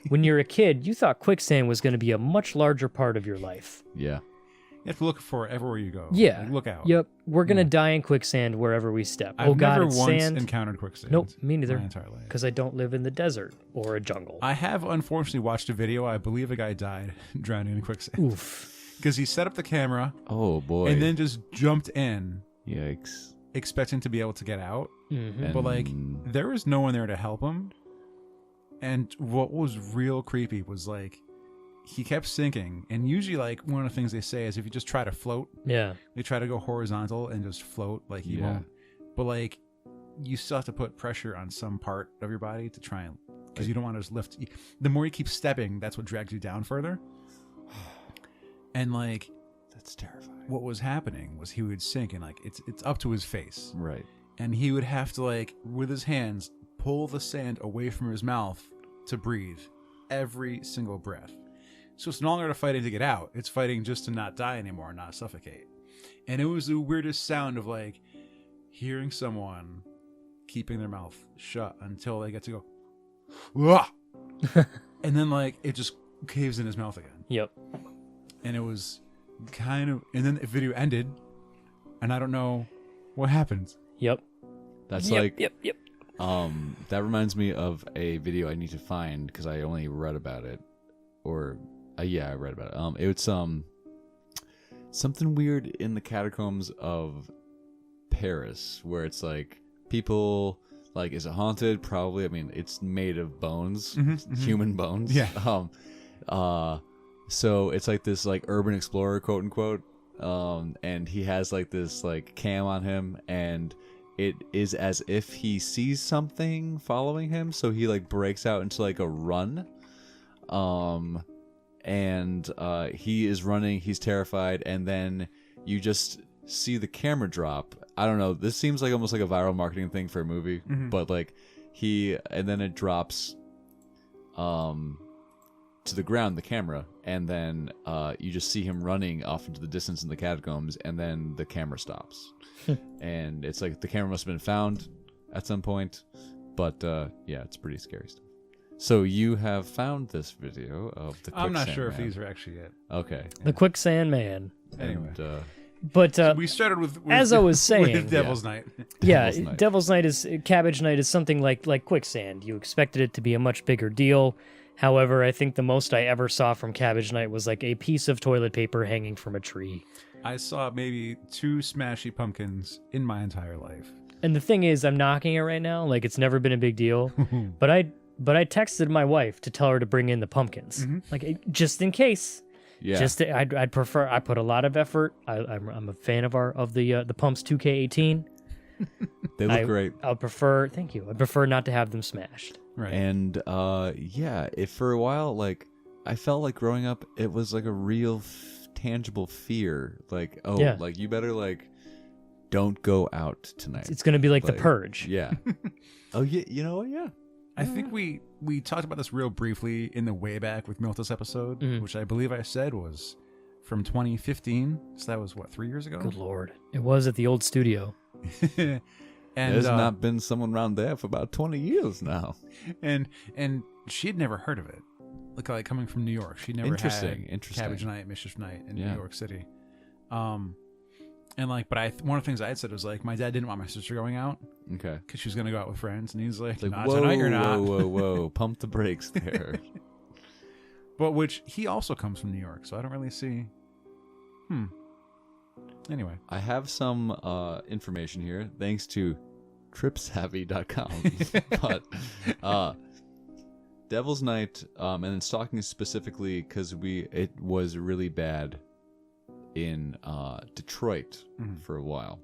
When you're a kid, you thought quicksand was going to be a much larger part of your life. Yeah. you have to look for it everywhere you go. Yeah. Like, look out. Yep, we're gonna die in quicksand wherever we step. I've oh God, never it's once sand. encountered quicksand. Nope, me neither. My entire life. Because I don't live in the desert or a jungle. I have unfortunately watched a video. I believe a guy died drowning in quicksand Oof. because he set up the camera Oh, boy. and then just jumped in, Yikes. expecting to be able to get out. Mhm. But like, And- there was no one there to help him. And what was real creepy was like, he kept sinking. And usually, like, one of the things they say is if you just try to float, Yeah. they try to go horizontal and just float, like he Yeah. won't. But like, you still have to put pressure on some part of your body to try and, because you don't want to just lift. The more you keep stepping, that's what drags you down further. And like, That's terrifying. what was happening was he would sink and like it's up to his face, Right. and he would have to like with his hands pull the sand away from his mouth to breathe every single breath. So it's no longer fighting to get out; it's fighting just to not die anymore and not suffocate. And it was the weirdest sound of like hearing someone keeping their mouth shut until they get to go, "Wah!" and then like it just caves in his mouth again. Yep. And it was kind of, and then the video ended, and I don't know what happened. Yep. That's Yep, like, Yep. Yep. that reminds me of a video I need to find because I only read about it. Or, yeah, I read about it. It's, something weird in the catacombs of Paris where it's like people, like, is it haunted? Probably. I mean, it's made of bones, human bones. Yeah. So it's like this like urban explorer, quote unquote, and he has like this like cam on him, and it is as if he sees something following him, so he like breaks out into like a run, and he is running, he's terrified, and then you just see the camera drop. I don't know, this seems like almost like a viral marketing thing for a movie, but like and then it drops to the ground, the camera, and then you just see him running off into the distance in the catacombs, and then the camera stops. And it's like the camera must have been found at some point, but yeah, it's pretty scary stuff. So you have found this video of the I'm not quicksand sure if man. these are actually it. Okay. The quicksand man. Anyway. And, But We started with as I was saying, with Devil's Night. yeah, Devil's Night. Devil's Night is Cabbage Night is something like quicksand. You expected it to be a much bigger deal, However, I think the most I ever saw from Cabbage Night was like a piece of toilet paper hanging from a tree. I saw maybe 2 smashy pumpkins in my entire life. And the thing is, I'm knocking it right now. Like, it's never been a big deal. But I texted my wife to tell her to bring in the pumpkins, like just in case. Yeah. I'd prefer. I put a lot of effort. I'm a fan of the Pumps 2K18. They look great. I would prefer. Thank you. I prefer not to have them smashed. Right. And if for a while, like, I felt like growing up, it was like a real tangible fear. Like, like you better like don't go out tonight. It's gonna be like The Purge. Yeah. Oh yeah. You know what? Yeah. I think we talked about this real briefly in the way back with Milta's episode, which I believe I said was from 2015. So that was what, 3 years ago? Good Lord. It was at the old studio. And there's not been someone around there for about 20 years now. And she had never heard of it. Like coming from New York, she never had Cabbage Night, Mischief Night in New York City. And like, but one of the things I had said was like, my dad didn't want my sister going out. Okay. Because she was going to go out with friends, and he's like, like nah, whoa, tonight you're not. Whoa, pump the brakes there. But which he also comes from New York, so I don't really see. Anyway, I have some information here, thanks to tripsavvy.com. But Devil's Night, and it's talking specifically because it was really bad in Detroit for a while.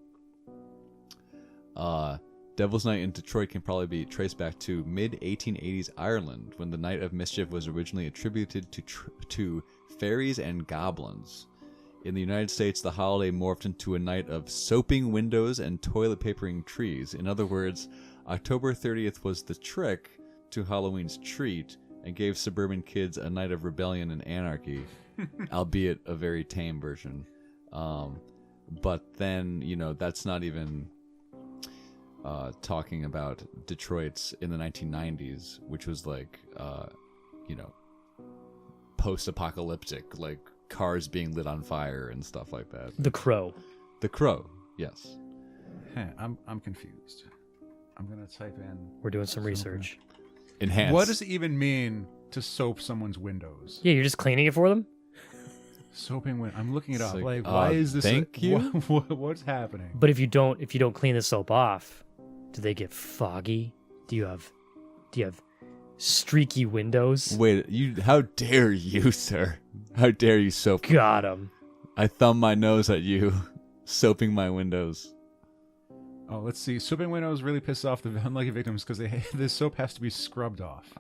Devil's Night in Detroit can probably be traced back to mid-1880s Ireland, when the Night of Mischief was originally attributed to fairies and goblins. In the United States, the holiday morphed into a night of soaping windows and toilet papering trees. In other words, October 30th was the trick to Halloween's treat, and gave suburban kids a night of rebellion and anarchy, albeit a very tame version. But then, that's not even talking about Detroit's in the 1990s, which was like, post-apocalyptic, like cars being lit on fire and stuff like that. The Crow. The Crow, yes. hey, I'm confused. I'm gonna type in. We're doing some research. Enhance. What does it even mean to soap someone's windows? Yeah, you're just cleaning it for them? Soaping windows. I'm looking it up. like, Why is this? thank you? What's happening? But if you don't clean the soap off, do they get foggy? Do you have streaky windows? Wait, how dare you, sir? How dare you soap? Got 'em. I thumb my nose at you, soaping my windows. Oh, let's see. Soaping windows really piss off the unlucky victims because the soap has to be scrubbed off.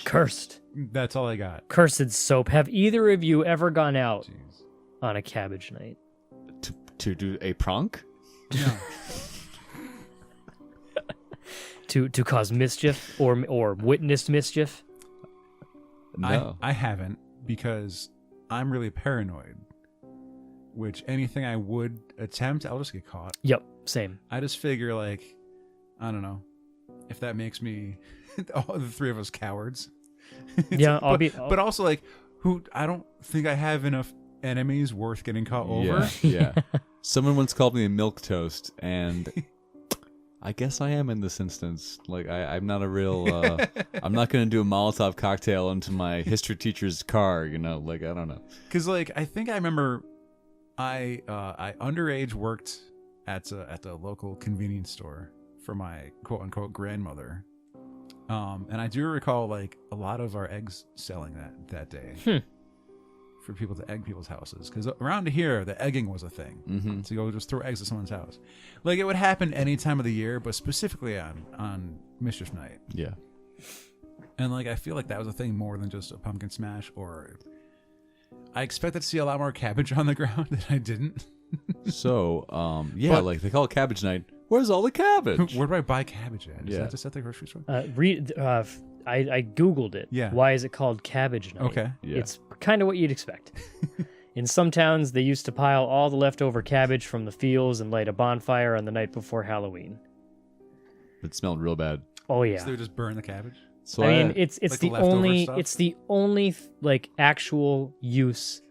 Cursed. That's all I got. Cursed soap. Have either of you ever gone out Jeez. on a Cabbage Night? To do a prank? No. To cause mischief or witness mischief? No. I haven't, because I'm really paranoid. Which anything I would attempt, I'll just get caught. Yep, same. I just figure, like, I don't know, if that makes me all the three of us cowards. Yeah, but also, like, I don't think I have enough enemies worth getting caught over. Yeah. Someone once called me a milk toast, and I guess I am in this instance. Like, I'm not a real. I'm not going to do a Molotov cocktail into my history teacher's car. Like, I don't know. Because, like, I think I remember, I underage worked at the local convenience store for my quote unquote grandmother. And I do recall, like, a lot of our eggs selling that day for people to egg people's houses. Because around here, the egging was a thing. Mm-hmm. To go just throw eggs at someone's house. Like, it would happen any time of the year, but specifically on Mischief Night. Yeah. And, like, I feel like that was a thing more than just a pumpkin smash. Or I expected to see a lot more cabbage on the ground than I didn't. So, But- like, they call it Cabbage Night. Where's all the cabbage? Where do I buy cabbage at? Is Yeah. that just at the grocery store? I Googled it. Yeah. Why is it called Cabbage Night? Okay. Yeah. It's kind of what you'd expect. In some towns, they used to pile all the leftover cabbage from the fields and light a bonfire on the night before Halloween. It smelled real bad. Oh yeah. So they would just burn the cabbage? So I mean, it's Like the the leftover only stuff? it's the only like actual use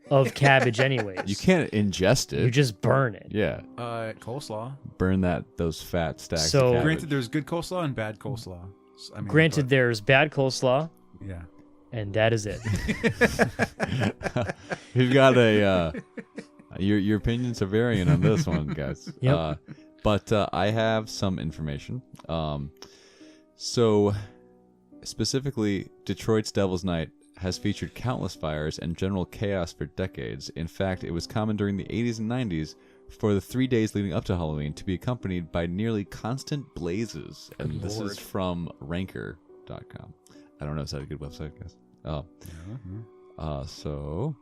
of cabbage, anyways. you can't ingest it. You just burn it. Yeah. Coleslaw. Burn those fat stacks So- of cabbage. Granted, there's good coleslaw and bad coleslaw. I mean, Granted, there's bad coleslaw, yeah. and that is it. We've got a your opinions are varying on this one, guys. Yep. But I have some information. So specifically, Detroit's Devil's Night has featured countless fires and general chaos for decades. In fact, it was common during the 80s and 90s for the 3 days leading up to Halloween to be accompanied by nearly constant blazes. And this is from Ranker.com. I don't know, is that a good website, guys? Oh. So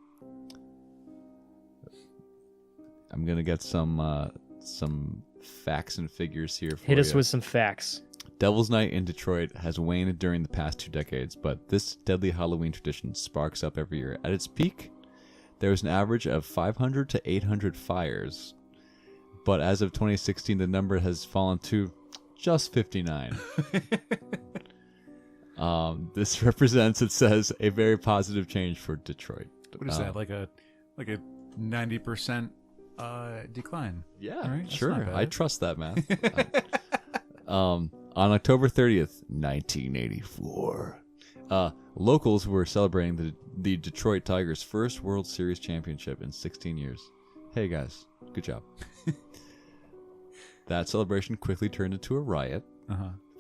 I'm gonna get some facts and figures here for you. Hit us with some facts. Devil's Night in Detroit has waned during the past 2 decades, but this deadly Halloween tradition sparks up every year. At its peak, there was an average of 500 to 800 fires, but as of 2016, the number has fallen to just 59. This represents, it says, a very positive change for Detroit. What is that? Like a 90% decline? Yeah, right? sure. I trust that math. On October 30th, 1984, locals were celebrating the Detroit Tigers' first World Series championship in 16 years. Hey, guys, good job. That celebration quickly turned into a riot,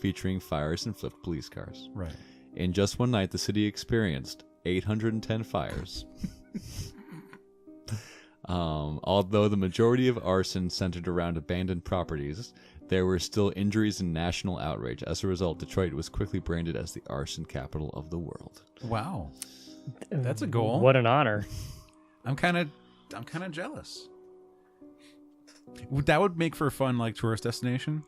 featuring fires and flipped police cars. Right. In just one night, the city experienced 810 fires. Although the majority of arson centered around abandoned properties, there were still injuries and national outrage. As a result, Detroit was quickly branded as the arson capital of the world. Wow. That's a goal. What an honor. I'm kind of jealous. That would make for a fun tourist destination.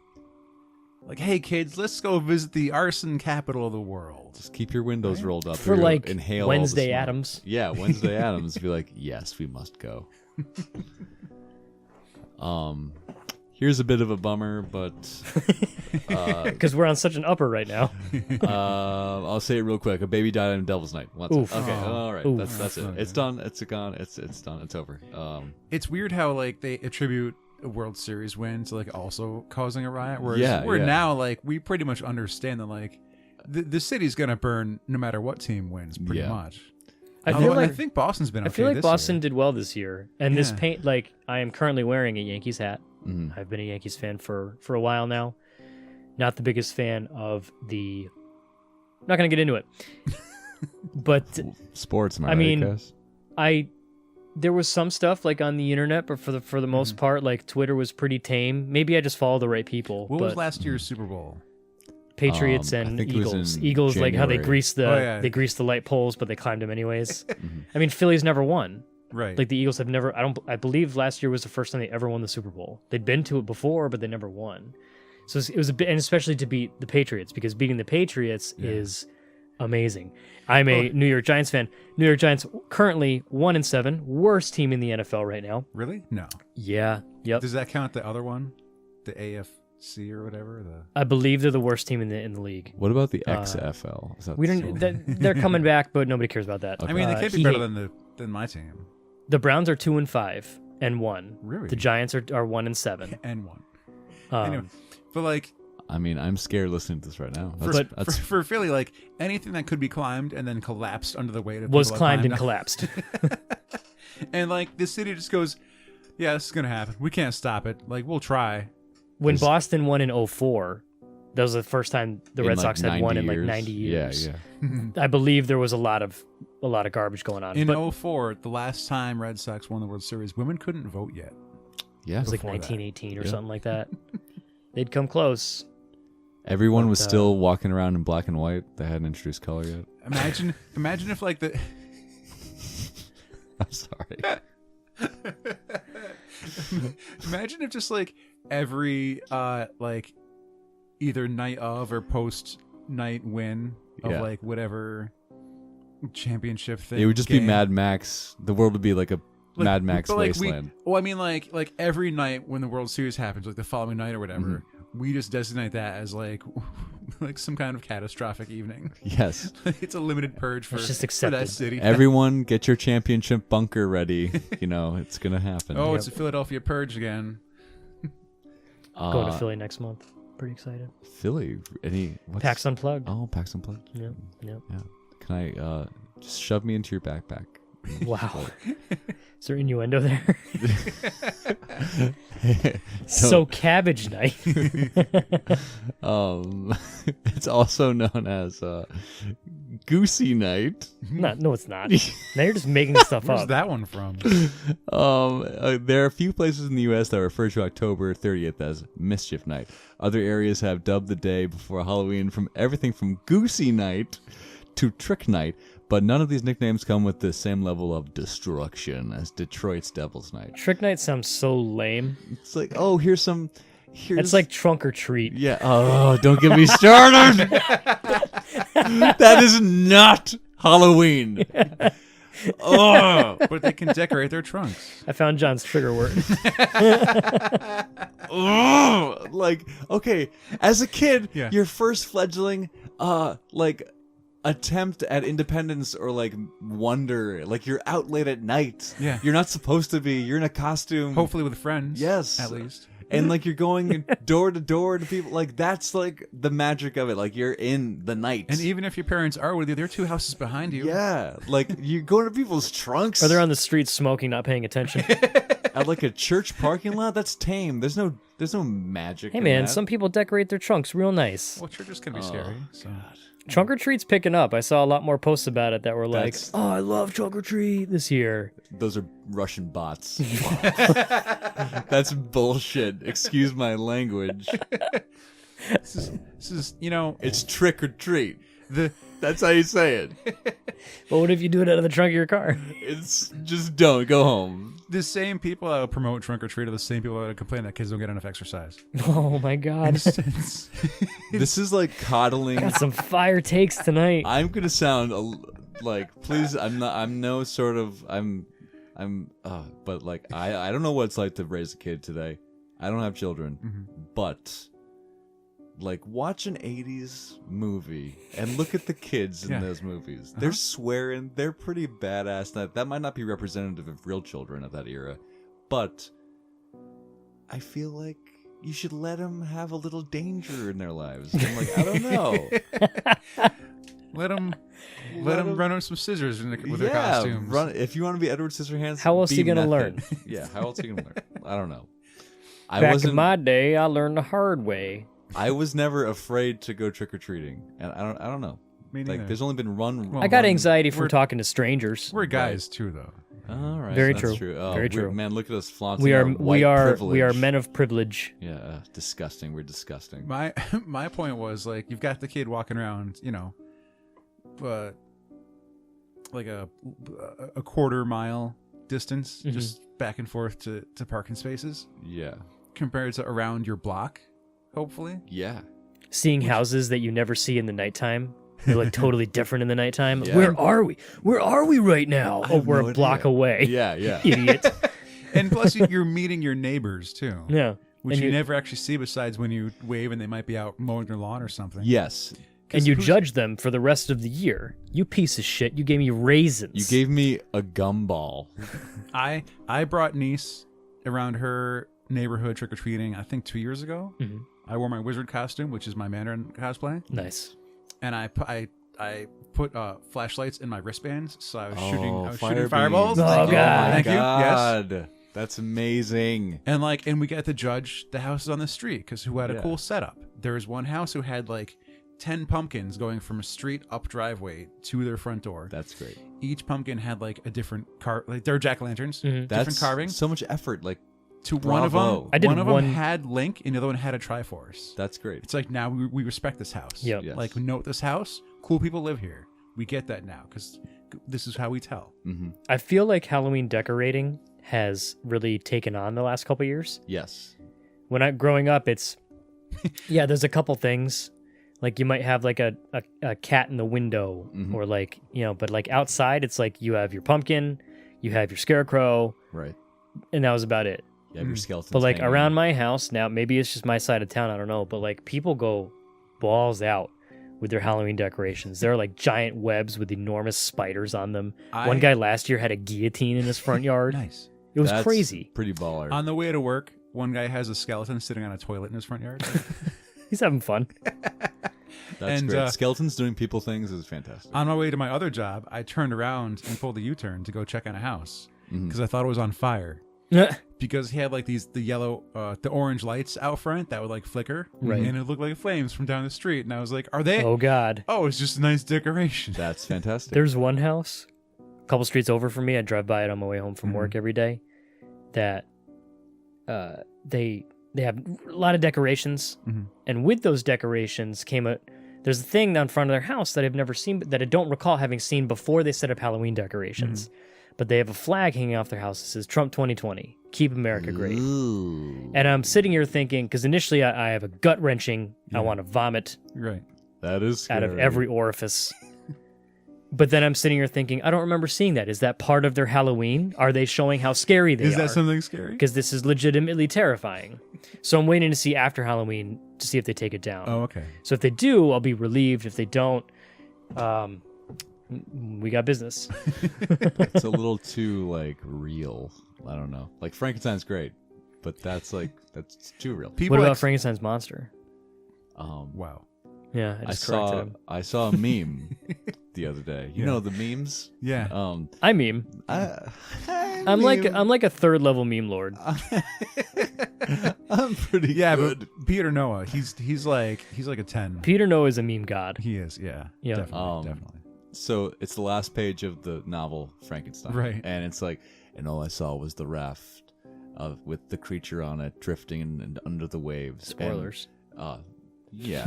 Like, hey kids, let's go visit the arson capital of the world. Just keep your windows rolled up. For inhale Wednesday all the smoke. Addams. Yeah, Wednesday Addams. Be like, yes, we must go. Here's a bit of a bummer, but Because we're on such an upper right now. I'll say it real quick. A baby died on Devil's Night. Oof. Okay, all right. Oof. That's it. It's done. It's gone. It's done. It's over. It's weird how they attribute a World Series win to also causing a riot, whereas now we pretty much understand that the city's gonna burn no matter what team wins, pretty much. I think Boston's been okay. I feel like this Boston year. did well this year, and this paint. I am currently wearing a Yankees hat. Mm-hmm. I've been a Yankees fan for a while now. Not the biggest fan of the. Not gonna get into it, but sports. I mean, there was some stuff on the internet, but for the most part, Twitter was pretty tame. Maybe I just follow the right people. What was last year's Super Bowl? Patriots and Eagles. Eagles, how they greased they greased the light poles, but they climbed them anyways. I mean, Philly's never won. Right. The Eagles have never. I believe last year was the first time they ever won the Super Bowl. They'd been to it before, but they never won. So it was a bit, and especially to beat the Patriots, because beating the Patriots is amazing. I'm a New York Giants fan. New York Giants currently 1-7, worst team in the NFL right now. Really? No. Yeah. Yep. Does that count the other one, the AFC or whatever? I believe they're the worst team in the league. What about the XFL? Is that we don't. They're coming back, but nobody cares about that. Okay. I mean, they can't be better than my team. The Browns are 2-5 and 1. Really? The Giants are 1-7 and 1. Anyway, but I mean, I'm scared listening to this right now. For Philly, anything that could be climbed and then collapsed under the weight of was people climbed and collapsed. And the city just goes, yeah, this is gonna happen. We can't stop it. We'll try. When Boston won in 2004, that was the first time the Red Sox had won in 90 years. Yeah. I believe there was a lot of garbage going on. In 2004, the last time Red Sox won the World Series, women couldn't vote yet. Yeah. It was 1918 or something like that. They'd come close. Everyone was still walking around in black and white. They hadn't introduced color yet. Imagine if the. I'm sorry. Imagine if just every either night of or post night win of whatever championship thing. It would just be Mad Max. The world would be like a Mad Max wasteland. I mean, every night when the World Series happens, the following night or whatever, we just designate that as some kind of catastrophic evening. Yes. It's a limited purge for that city. Everyone get your championship bunker ready. It's going to happen. It's a Philadelphia purge again. Going to Philly next month. Pretty excited. Philly, what's... PAX Unplugged. Oh, PAX Unplugged. Yep. Yeah. Can I just shove me into your backpack? Wow. Is there innuendo there? So Cabbage Night. It's also known as Goosey Night. No, it's not. Now you're just making stuff Where's up. that one from? There are a few places in the U.S. that refer to October 30th as Mischief Night. Other areas have dubbed the day before Halloween from everything from Goosey Night to Trick Night, but none of these nicknames come with the same level of destruction as Detroit's Devil's Night. Trick Night sounds so lame. It's like, oh, here's It's like Trunk or Treat. Yeah. Oh, don't get me started. That is not Halloween. Oh, But they can decorate their trunks. I found John's trigger word. oh, like, okay, as a kid, Yeah. your first fledgling, like, attempt at independence or like wonder, like you're out late at night. Yeah. You're not supposed to be. You're in a costume. Hopefully with friends. Yes. At least. And like you're going door to door to people, like that's like the magic of it. Like you're in the night. And even if your parents are with you, they're 2 houses behind you. yeah, like you're going to people's trunks. Or they're on the street smoking, not paying attention. at like a church parking lot. That's tame. There's no magic. Hey in man, that. some people decorate their trunks real nice. Well, churches can be scary. So. Trunk or Treat's picking up. I saw a lot more posts about it that were like, That's- "Oh, I love Trunk or Treat this year." Those are Russian bots. That's bullshit. Excuse my language. This is It's trick or treat. the That's how you say it. But what if you do it out of the trunk of your car? It's just don't go home. the same people that promote trunk or treat are the same people that complain that kids don't get enough exercise. Oh my god, It's- This is like coddling. got some fire takes tonight. I'm gonna sound like, please. I'm not. I'm no sort of. But like, I don't know what it's like to raise a kid today. I don't have children, but like, watch an 80s movie and look at the kids in Yeah. those movies. They're swearing. They're pretty badass. That might not be representative of real children of that era, but I feel like you should let them have a little danger in their lives. I'm like, I don't know. let them run on some scissors with their Yeah, costumes. if you want to be Edward Scissorhands, How else be you gonna method. learn? Yeah, how else you gonna learn? I don't know. Back in my day, I learned the hard way. I was never afraid to go trick or treating, and I don't know. Me Like, neither. there's only been one. Well, I got we're- anxiety from we're- talking to strangers. We're guys too, though. All right, Very that's true. Oh, Very true. Man, look at us flaunting. We our are white we are privilege. men of privilege. Yeah, disgusting. We're disgusting. My point was, like, you've got the kid walking around, like a quarter-mile distance, just back and forth to parking spaces, Yeah, compared to around your block, hopefully. yeah. Seeing houses that you never see in the nighttime. They're like totally different in the nighttime. Yeah. Where are we? Where are we right now? I Oh, have we're no a block idea. away. Yeah. Idiot. And plus, you're meeting your neighbors, too. Yeah. Which And you you- never actually see besides when you wave and they might be out mowing their lawn or something. Yes, And you who's- judge them for the rest of the year. You piece of shit. You gave me raisins. you gave me a gumball. I brought niece around her neighborhood trick-or-treating, I think 2 years ago. Mhm. I wore my wizard costume, which is my Mandarin cosplay. Nice. And I put flashlights in my wristbands, so I was shooting fire fireballs. beams. Thank Oh, you. God. Thank you. Yes. God. That's amazing. And we got to judge the houses on the street because who had a Yeah. cool setup. There was one house who had like 10 pumpkins going from a street up driveway to their front door. That's great. Each pumpkin had like a different like they're jack-o'-lanterns, Mhm. different That's carving. so much effort. Like, To one of bravo. them, I did one of one- them had Link, and the other one had a Triforce. that's great. It's like now we respect this house. Yep. Yes. Like we know this house, cool people live here. We get that now because this is how we tell. Mm-hmm. I feel like Halloween decorating has really taken on the last couple years. Yes. When I growing up, it's there's a couple things. Like you might have like a cat in the window or like, but like outside it's like you have your pumpkin, you have your scarecrow, Right. and that was about it. You have your skeletons. But like hanging. around my house now, maybe it's just my side of town, I don't know, but like people go balls out with their Halloween decorations. There are like giant webs with enormous spiders on them. One guy last year had a guillotine in his front yard. Nice. It was That's crazy. Pretty baller. On the way to work, one guy has a skeleton sitting on a toilet in his front yard. He's having fun. That's And, great. Skeletons doing people things is fantastic. On my way to my other job, I turned around and pulled a U-turn to go check on a house Mm-hmm. because I thought it was on fire. Because he had like the orange lights out front that would like flicker, Right. and it looked like flames from down the street. And I was like, "Are they? Oh God. Oh, it's just a nice decoration." That's fantastic. There's one house, a couple streets over from me. I drive by it on my way home from work every day. That they have a lot of decorations, and with those decorations came there's a thing down front of their house that I've never seen, that I don't recall having seen before they set up Halloween decorations. But they have a flag hanging off their house that says Trump 2020, keep America great. Ooh. And I'm sitting here thinking, because initially I have a gut wrenching, I want to vomit Right. That is scary. out of every orifice. But then I'm sitting here thinking, I don't remember seeing that. Is that part of their Halloween? Are they showing how scary they are? Is that something scary? Because this is legitimately terrifying. So I'm waiting to see after Halloween to see if they take it down. Oh, okay. So if they do, I'll be relieved. If they don't, we got business. It's a little too like real. I don't know. Like Frankenstein's great, but that's too real. People What about ex- Frankenstein's monster? Wow. Yeah, I just corrected him. I saw a meme the other day. You know the memes? Yeah. I meme. I'm like a third level meme lord. I'm pretty Yeah, good. but Peter Noah, he's like a 10. Peter Noah is a meme god. He is, yeah. Yeah. Definitely. So it's the last page of the novel Frankenstein, Right. And it's like, and all I saw was the raft with the creature on it drifting and under the waves. Spoilers. And, yeah.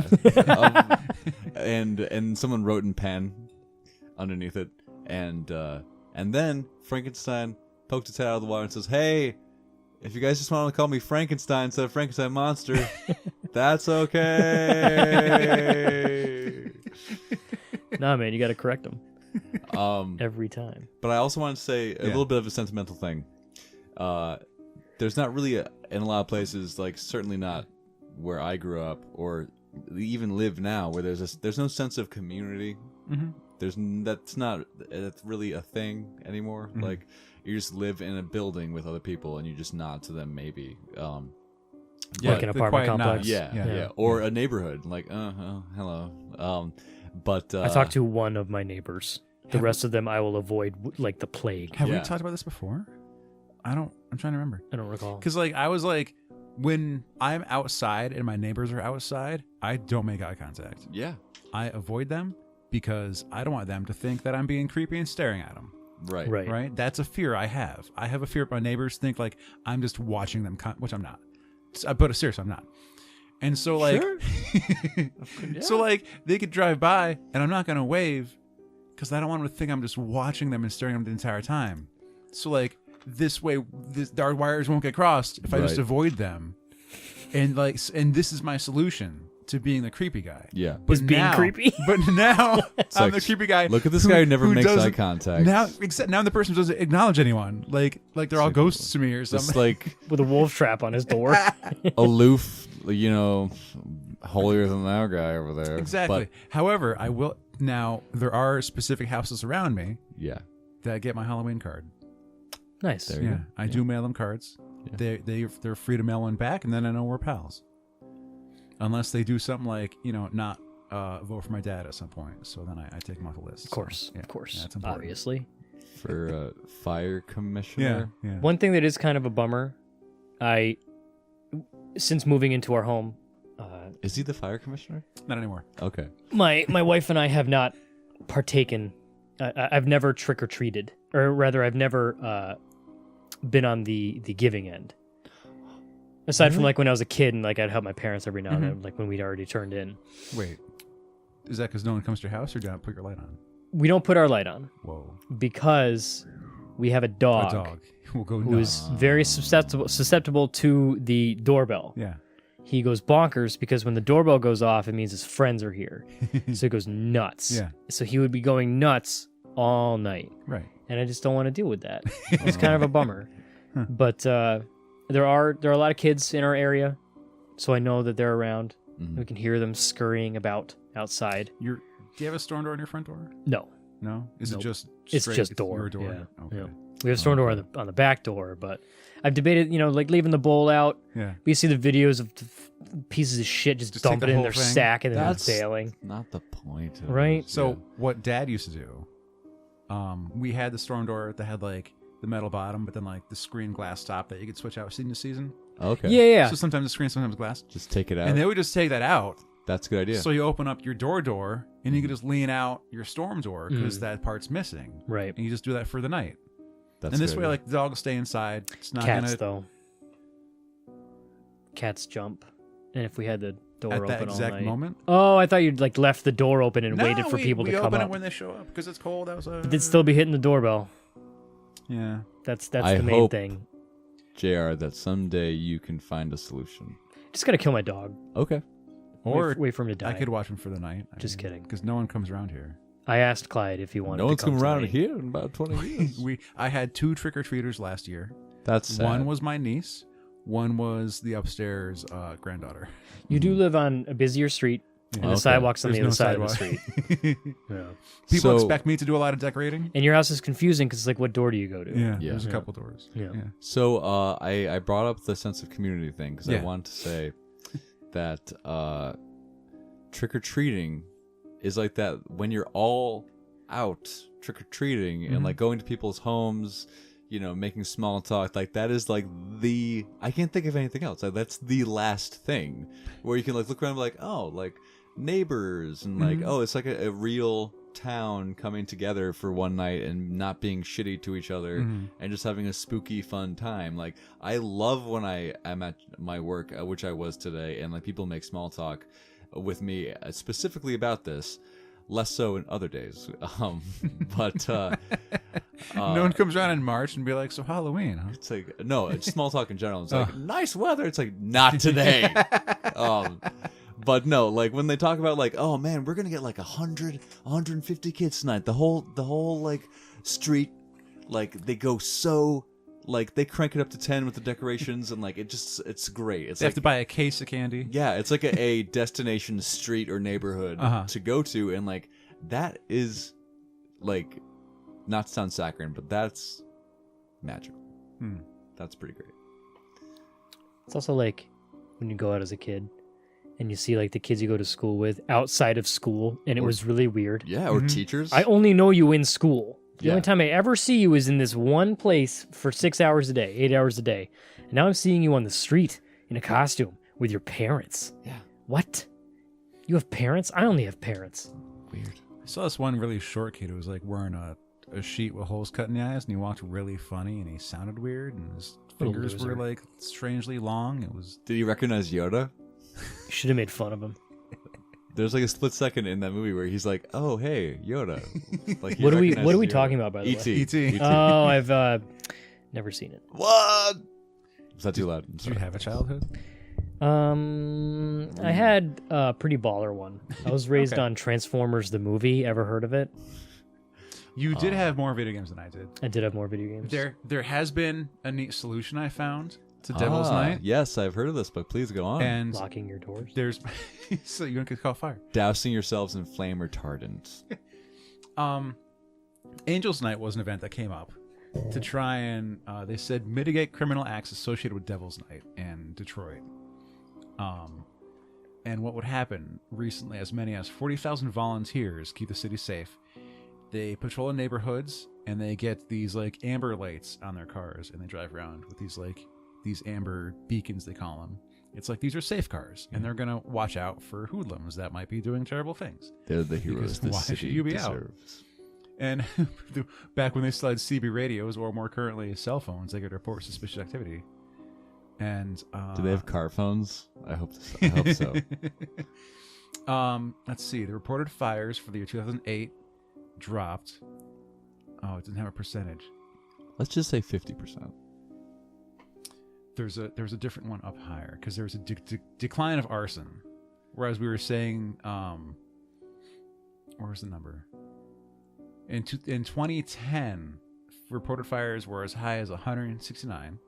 And someone wrote in pen underneath it, and then Frankenstein poked its head out of the water and says, "Hey, if you guys just want to call me Frankenstein instead of Frankenstein monster, that's okay." Nah, man, you got to correct them Um, every time. But I also want to say a little bit of a sentimental thing. There's not really in a lot of places, like certainly not where I grew up or even live now, where there's no sense of community. That's not really a thing anymore. Like you just live in a building with other people and you just nod to them maybe. Like an the apartment quiet complex. nods. Yeah. Or a neighborhood, like hello. But I talked to one of my neighbors. The rest of them I will avoid like the plague. Have we Yeah. talked about this before? I'm trying to remember. I don't recall. Because like I was like, when I'm outside and my neighbors are outside, I don't make eye contact. Yeah. I avoid them because I don't want them to think that I'm being creepy and staring at them. Right. Right? That's a fear I have. I have a fear my neighbors think like I'm just watching them, which I'm not. But seriously, I'm not. And so like, so like they could drive by and I'm not gonna wave because I don't want them to think I'm just watching them and staring at them the entire time. So like this way, our wires won't get crossed if I just Right. avoid them. And and this is my solution to being the creepy guy. Yeah. But Is being creepy? But now I'm like, the creepy guy. Look at this guy who never makes eye doesn't- contact. Now, except now the person doesn't acknowledge anyone. Like they're all ghosts to me or Just something. like With a wolf trap on his door. aloof, holier than thou guy over there. Exactly. But, However, I will now. There are specific houses around me yeah. that get my Halloween card. Nice. There you Yeah, go. I do mail them cards. Yeah. They're free to mail one back, and then I know we're pals. Unless they do something like not vote for my dad at some point, so then I take them off the list. Of course. So, yeah. Of course. Yeah, that's important. Obviously. For fire commissioner. Yeah. One thing that is kind of a bummer, since moving into our home, Is he the fire commissioner? Not anymore. Okay. my wife and I have not partaken. I've never trick or treated, or rather, I've never been on the giving end. Aside from like when I was a kid and like I'd help my parents every now and then, like when we'd already turned in. Wait, is that because no one comes to your house, or do you not put your light on? We don't put our light on Whoa, because we have a dog, a dog will go who nuts. is very susceptible to the doorbell. Yeah. He goes bonkers because when the doorbell goes off, it means his friends are here. So he goes nuts. Yeah. So he would be going nuts all night. Right. And I just don't want to deal with that. It's kind of a bummer. But there are a lot of kids in our area, so I know that they're around. We can hear them scurrying about outside. Do you have a storm door on your front door? No. No. Is Nope. it just? It's straight- just door. Your door. Yeah. Okay. Yeah. We have storm door on the back door, but I've debated, like leaving the bowl out. Yeah. We see the videos of pieces of shit just Just dump take it the in their whole thing. sack and then That's bailing. not the point. Of Right? it. So Yeah. what Dad used to do, we had the storm door that had like the metal bottom, but then like the screen glass top that you could switch out season to season. Okay. Yeah. So sometimes the screen, sometimes glass. Just take it out. And they would just take that out. That's a good idea. So you open up your door, and you can just lean out your storm door because that part's missing. Right. And you just do that for the night. That's And a this good way, idea. like the dog will stay inside. It's not Cats, gonna though. Cats jump. And if we had the door at open that all exact night. moment. Oh, I thought you'd like left the door open and No, waited for people to we come open up. it when they show up because it's cold outside. But they'd still be hitting the doorbell. Yeah. That's I the main hope- thing. JR, that someday you can find a solution. Just gotta kill my dog. Okay. Or wait for him to die. I could watch him for the night. Just kidding. Because no one comes around here. I asked Clyde if he wanted No to one's come come around tonight. here in about 20 years. I had 2 trick-or-treaters last year. That's sad. One was my niece. One was the upstairs granddaughter. You do live on a busier street, and the Okay. sidewalk's on the There's other no side of the sidewalk. street. Yeah. People So- expect me to do a lot of decorating. And your house is confusing because it's like, what door do you go to? Yeah, Yeah. there's a Yeah. couple doors. Yeah. So I brought up the sense of community thing because I Yeah. want to say that trick or treating is like that when you're all out trick or treating and like going to people's homes, making small talk. Like that is like I can't think of anything else. Like, that's the last thing where you can like look around and be like, oh, like neighbors and like, oh, it's like a real town coming together for one night and not being shitty to each other and just having a spooky fun time. Like I love when I'm at my work, which I was today, and like people make small talk with me specifically about this, less so in other days. But No one comes around in March and be like, so Halloween, huh? it's like, no, it's small talk in general. It's like nice weather. It's like, not today. But no, like when they talk about like, oh man, we're gonna get like 150 kids tonight. The whole like street, like they go so like they crank it up to 10 with the decorations and like it's great. It's They like have to buy a case of candy. yeah, it's like a destination street or neighborhood to go to, and like that is like not to sound saccharine, but that's magical. That's pretty great. It's also like when you go out as a kid and you see like the kids you go to school with outside of school, and it was really weird. Yeah, or teachers. I only know you in school. The Yeah. only time I ever see you is in this one place for 6 hours a day, 8 hours a day. And now I'm seeing you on the street in a costume with your parents. Yeah. What? You have parents? I only have parents. Weird. I saw this one really short kid who was like wearing a sheet with holes cut in the eyes, and he walked really funny, and he sounded weird, and his What a fingers were loser. like strangely long. It was Did you recognize Yoda? You should have made fun of him. There's like a split second in that movie where he's like, "Oh, hey, Yoda." Like, he What are we recognizes Yoda. talking about, by the way? E.T. E.T. Oh, I've never seen it. What? Is that too loud? I'm Did you sorry. have a childhood? I had a pretty baller one. I was raised Okay. on Transformers the movie. Ever heard of it? You did have more video games than I did. I did have more video games. There has been a neat solution I found to Devil's Night, Yes, I've heard of this, but please go on. and Locking your doors. there's so you don't get caught fire. Dousing yourselves in flame retardant. Angel's Night was an event that came up to try and they said mitigate criminal acts associated with Devil's Night in Detroit. And what would happen recently, as many as 40,000 volunteers keep the city safe. They patrol the neighborhoods and they get these like amber lights on their cars, and they drive around with these amber beacons, they call them. It's like these are safe cars, and they're gonna watch out for hoodlums that might be doing terrible things. They're the heroes Because the why city should you be out? deserves. And back when they still had CB radios, or more currently cell phones, they could report suspicious activity. And Do they have car phones? I hope so. let's see. The reported fires for the year 2008 dropped. Oh, it didn't have a percentage. Let's just say 50%. There's a different one up higher because there was a decline of arson. Whereas we were saying, where's the number? In 2010, reported fires were as high as 169.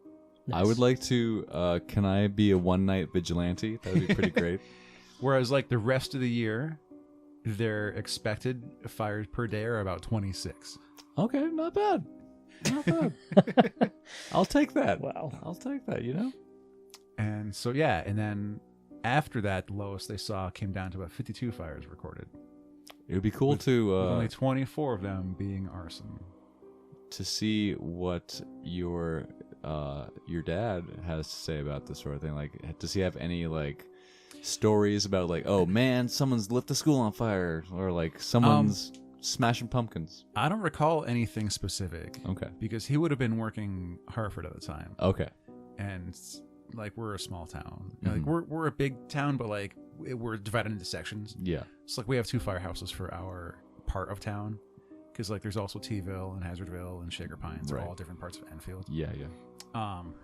I would like to. Can I be a one-night vigilante? That would be pretty great. Whereas like the rest of the year, their expected fires per day are about 26. Okay, not bad. I'll take that. Wow. I'll take that. You know. And so yeah, and then after that, the lowest they saw came down to about 52 fires recorded. It would be cool With to only 24 of them being arson. to see what your dad has to say about this sort of thing. Like, does he have any like stories about like, oh man, someone's lit the school on fire, or like someone's smashing pumpkins? I don't recall anything specific. Okay. Because he would have been working Hartford at the time, Okay. and like we're a small town. Mhm. Like we're a big town, but like we're divided into sections. Yeah. It's like we have 2 firehouses for our part of town, because like there's also T-ville and Hazardville and Shaker Pines, Right. all different parts of Enfield. Yeah.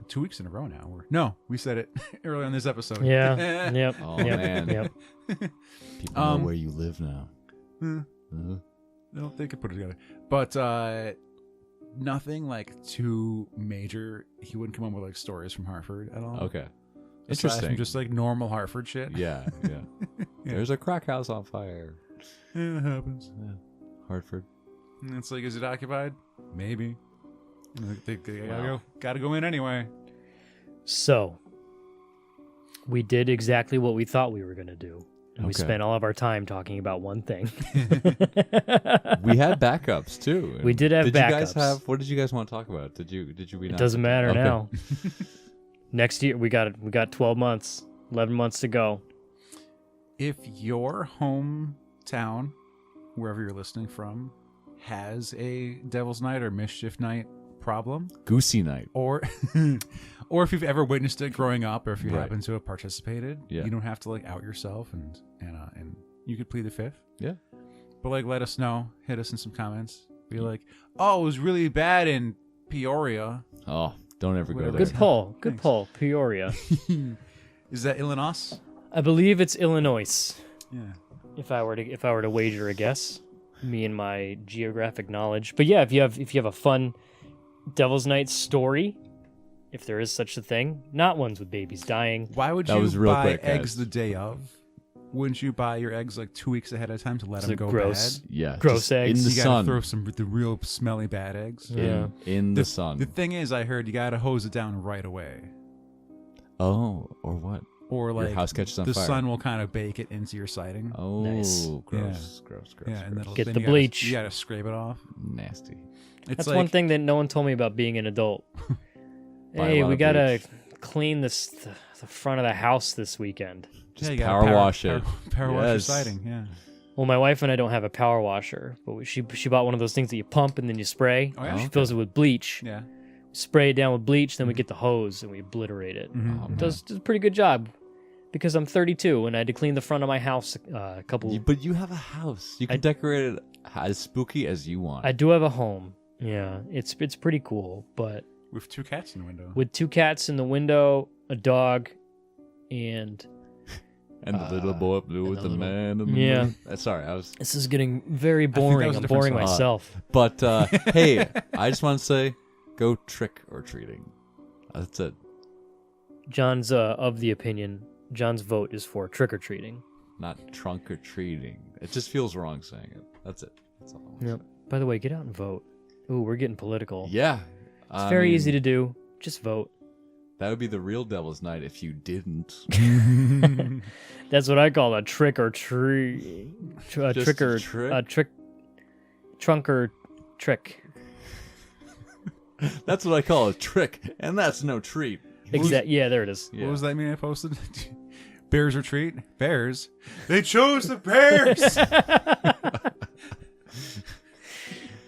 2 weeks in a row now. We said it earlier in this episode. Yeah. Yep. Oh yep. man. Yep. People know where you live now. No, they could put it together, but nothing like too major. He wouldn't come up with like stories from Hartford at all. Okay. Aside Interesting. from just like normal Hartford shit. Yeah. There's a crack house on fire. Yeah, it happens. Yeah. Hartford. And it's like, is it occupied? Maybe. They Wow. gotta go in anyway. So, we did exactly what we thought we were going to do. And we Okay. spent all of our time talking about one thing. We had backups too. We did have Did you guys backups. have? What did you guys want to talk about? Did we It not? doesn't matter Okay. now. Next year, we got 12 months, 11 months to go. If your hometown, wherever you're listening from, has a Devil's Night or Mischief Night problem, Goosey night. or or if you've ever witnessed it growing up, or if you Right. happen to have participated, Yeah. you don't have to like out yourself, and you could plead the fifth. Yeah. But like, let us know. Hit us in some comments. Be like, oh, it was really bad in Peoria. Oh, don't ever go Whatever. there. Good pull. Good Thanks. pull. Peoria. Is that Illinois? I believe it's Illinois. Yeah. If I were to wager a guess, me and my geographic knowledge. But yeah, if you have a fun Devil's Night story, if there is such a thing, not ones with babies dying. Why would That you was real buy quick, eggs guys. the day of? Wouldn't you buy your eggs like 2 weeks ahead of time to let It's them a go gross- bad? Yeah. Gross just eggs. in the You gotta sun. throw some the real smelly bad eggs. Yeah. In the sun. The thing is, I heard you gotta hose it down right away, Oh, or what? or like Your house catches on the fire. sun will kind of bake it into your siding. Oh, Nice. gross. Yeah, and that'll, Get then the you gotta- bleach. You gotta scrape it off. Nasty. It's That's like, one thing that no one told me about being an adult. Buy a Hey, lot we of gotta bleach. clean the front of the house this weekend. Just you gotta power wash it. Power wash your Yes. siding. Yeah. Well, my wife and I don't have a power washer, but she bought one of those things that you pump and then you spray. Oh, yeah? She fills it with bleach. Yeah. Spray it down with bleach, then we get the hose and we obliterate it. Mhm. Oh, Does a pretty good job because I'm 32 and I had to clean the front of my house a couple. But you have a house. You can decorate it as spooky as you want. I do have a home. Yeah, it's pretty cool, but With 2 cats in the window. with 2 cats in the window, a dog, and and the little boy blue and with the the little- man in the Yeah. middle. Sorry, I was. this is getting very that boring. was a I'm different boring song. myself. But hey, I just want to say, go trick or treating. That's it. John's of the opinion. John's vote is for trick or treating. Not trunk or treating. It just feels wrong saying it. That's it. That's all. Yep. By the way, get out and vote. Ooh, we're getting political. Yeah. It's very easy to do. Just vote. That would be the real Devil's Night if you didn't. That's what I call a trick or treat. A Just trick a or trick? a trick. Trunk or trick. That's what I call a trick, and that's no treat. Exactly. Yeah, there it is. Yeah. What was that meme I posted? Bears retreat. Bears. They chose the Bears.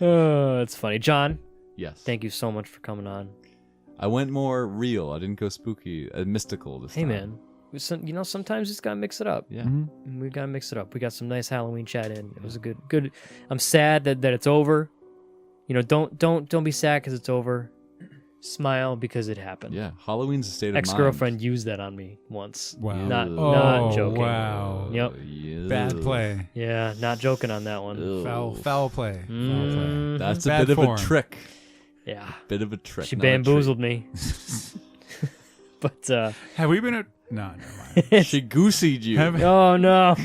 Oh, it's funny. John, Yes. thank you so much for coming on. I went more real. I didn't go spooky, mystical this Hey, time. man. Sometimes you just gotta mix it up. Yeah. Mm-hmm. We gotta mix it up. We got some nice Halloween chat in. It was a good. I'm sad that it's over. You know, don't be sad because it's over. Smile because it happened. Yeah. Halloween's a state of mind. Ex-girlfriend used that on me once. Wow. Not Oh, not joking. wow. Yep. Yeah. Bad play. Yeah, not joking on that one. Ugh. Foul play. Foul play. Mhm. That's a Bad bit form. of a trick. Yeah, Bit of a trick. she not a treat. bamboozled me. But Have we been at... No, never mind. She gooseyed you. Have- oh no,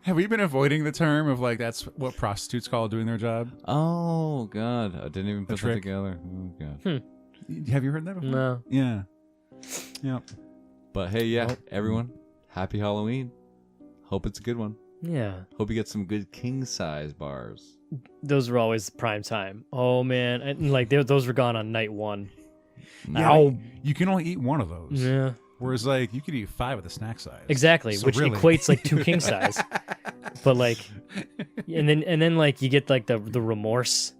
Have we been avoiding the term of like that's what prostitutes call doing their job? Oh God, I didn't even put that trick. together. Oh God. Have you heard that before? No. Yeah. Yep. But hey, yeah, Nope. everyone, happy Halloween. Hope it's a good one. Yeah. Hope you get some good king size bars. Those were always prime time. Oh man, those were gone on night one. Yeah, Ow. you can only eat one of those. Yeah. Whereas like you could eat 5 of the snack size. Exactly, So which really- equates like 2 king size. But like, and then like you get like the remorse.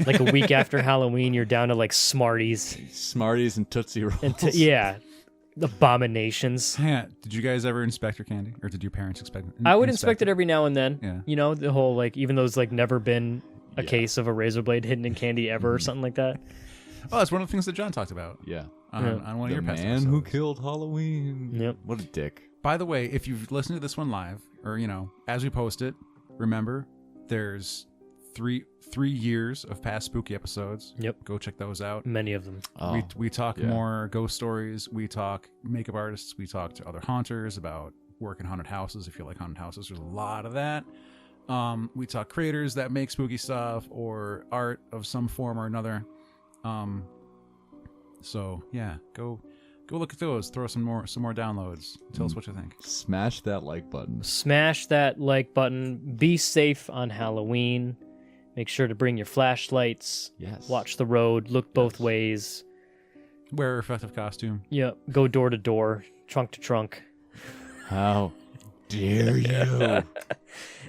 Like a week after Halloween, you're down to like Smarties Smarties and Tootsie Rolls. and yeah, abominations. Yeah. Did you guys ever inspect your candy, or did your parents expect? I would inspect it every now and then. Yeah. You know, the whole like, even though it's like never been a Yeah. case of a razor blade hidden in candy ever or something like that. Oh, that's one of the things that John talked about Yeah. on one of The your past man who episodes. killed Halloween. Yep. What a dick. By the way, if you've listened to this one live, or as we post it, remember there's three years of past spooky episodes. Yep. Go check those out. Many of them. Oh, We talk yeah. more ghost stories. We talk makeup artists. We talk to other haunters about work in haunted houses. If you like haunted houses, there's a lot of that. We talk creators that make spooky stuff or art of some form or another. So yeah, go look at those. Throw some more downloads. Tell us what you think. Smash that like button. Smash that like button. Be safe on Halloween. Make sure to bring your flashlights. Yes. Watch the road. Look both ways. Wear a reflective costume. Yeah. Go door to door. Trunk to trunk. How dare you?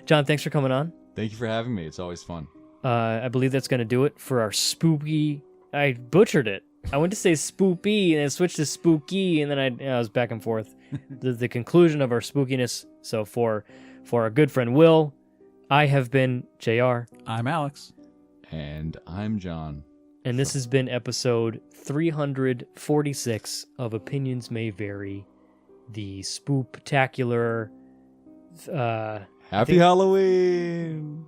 John, thanks for coming on. Thank you for having me. It's always fun. I believe that's going to do it for our spooky. I butchered it. I went to say spoopy and then switched to spooky, and then I was back and forth. the conclusion of our spookiness. So for our good friend Will, I have been JR, I'm Alex. And I'm John. and this has been episode 346 of Opinions May Vary, the spooktacular. Happy Halloween!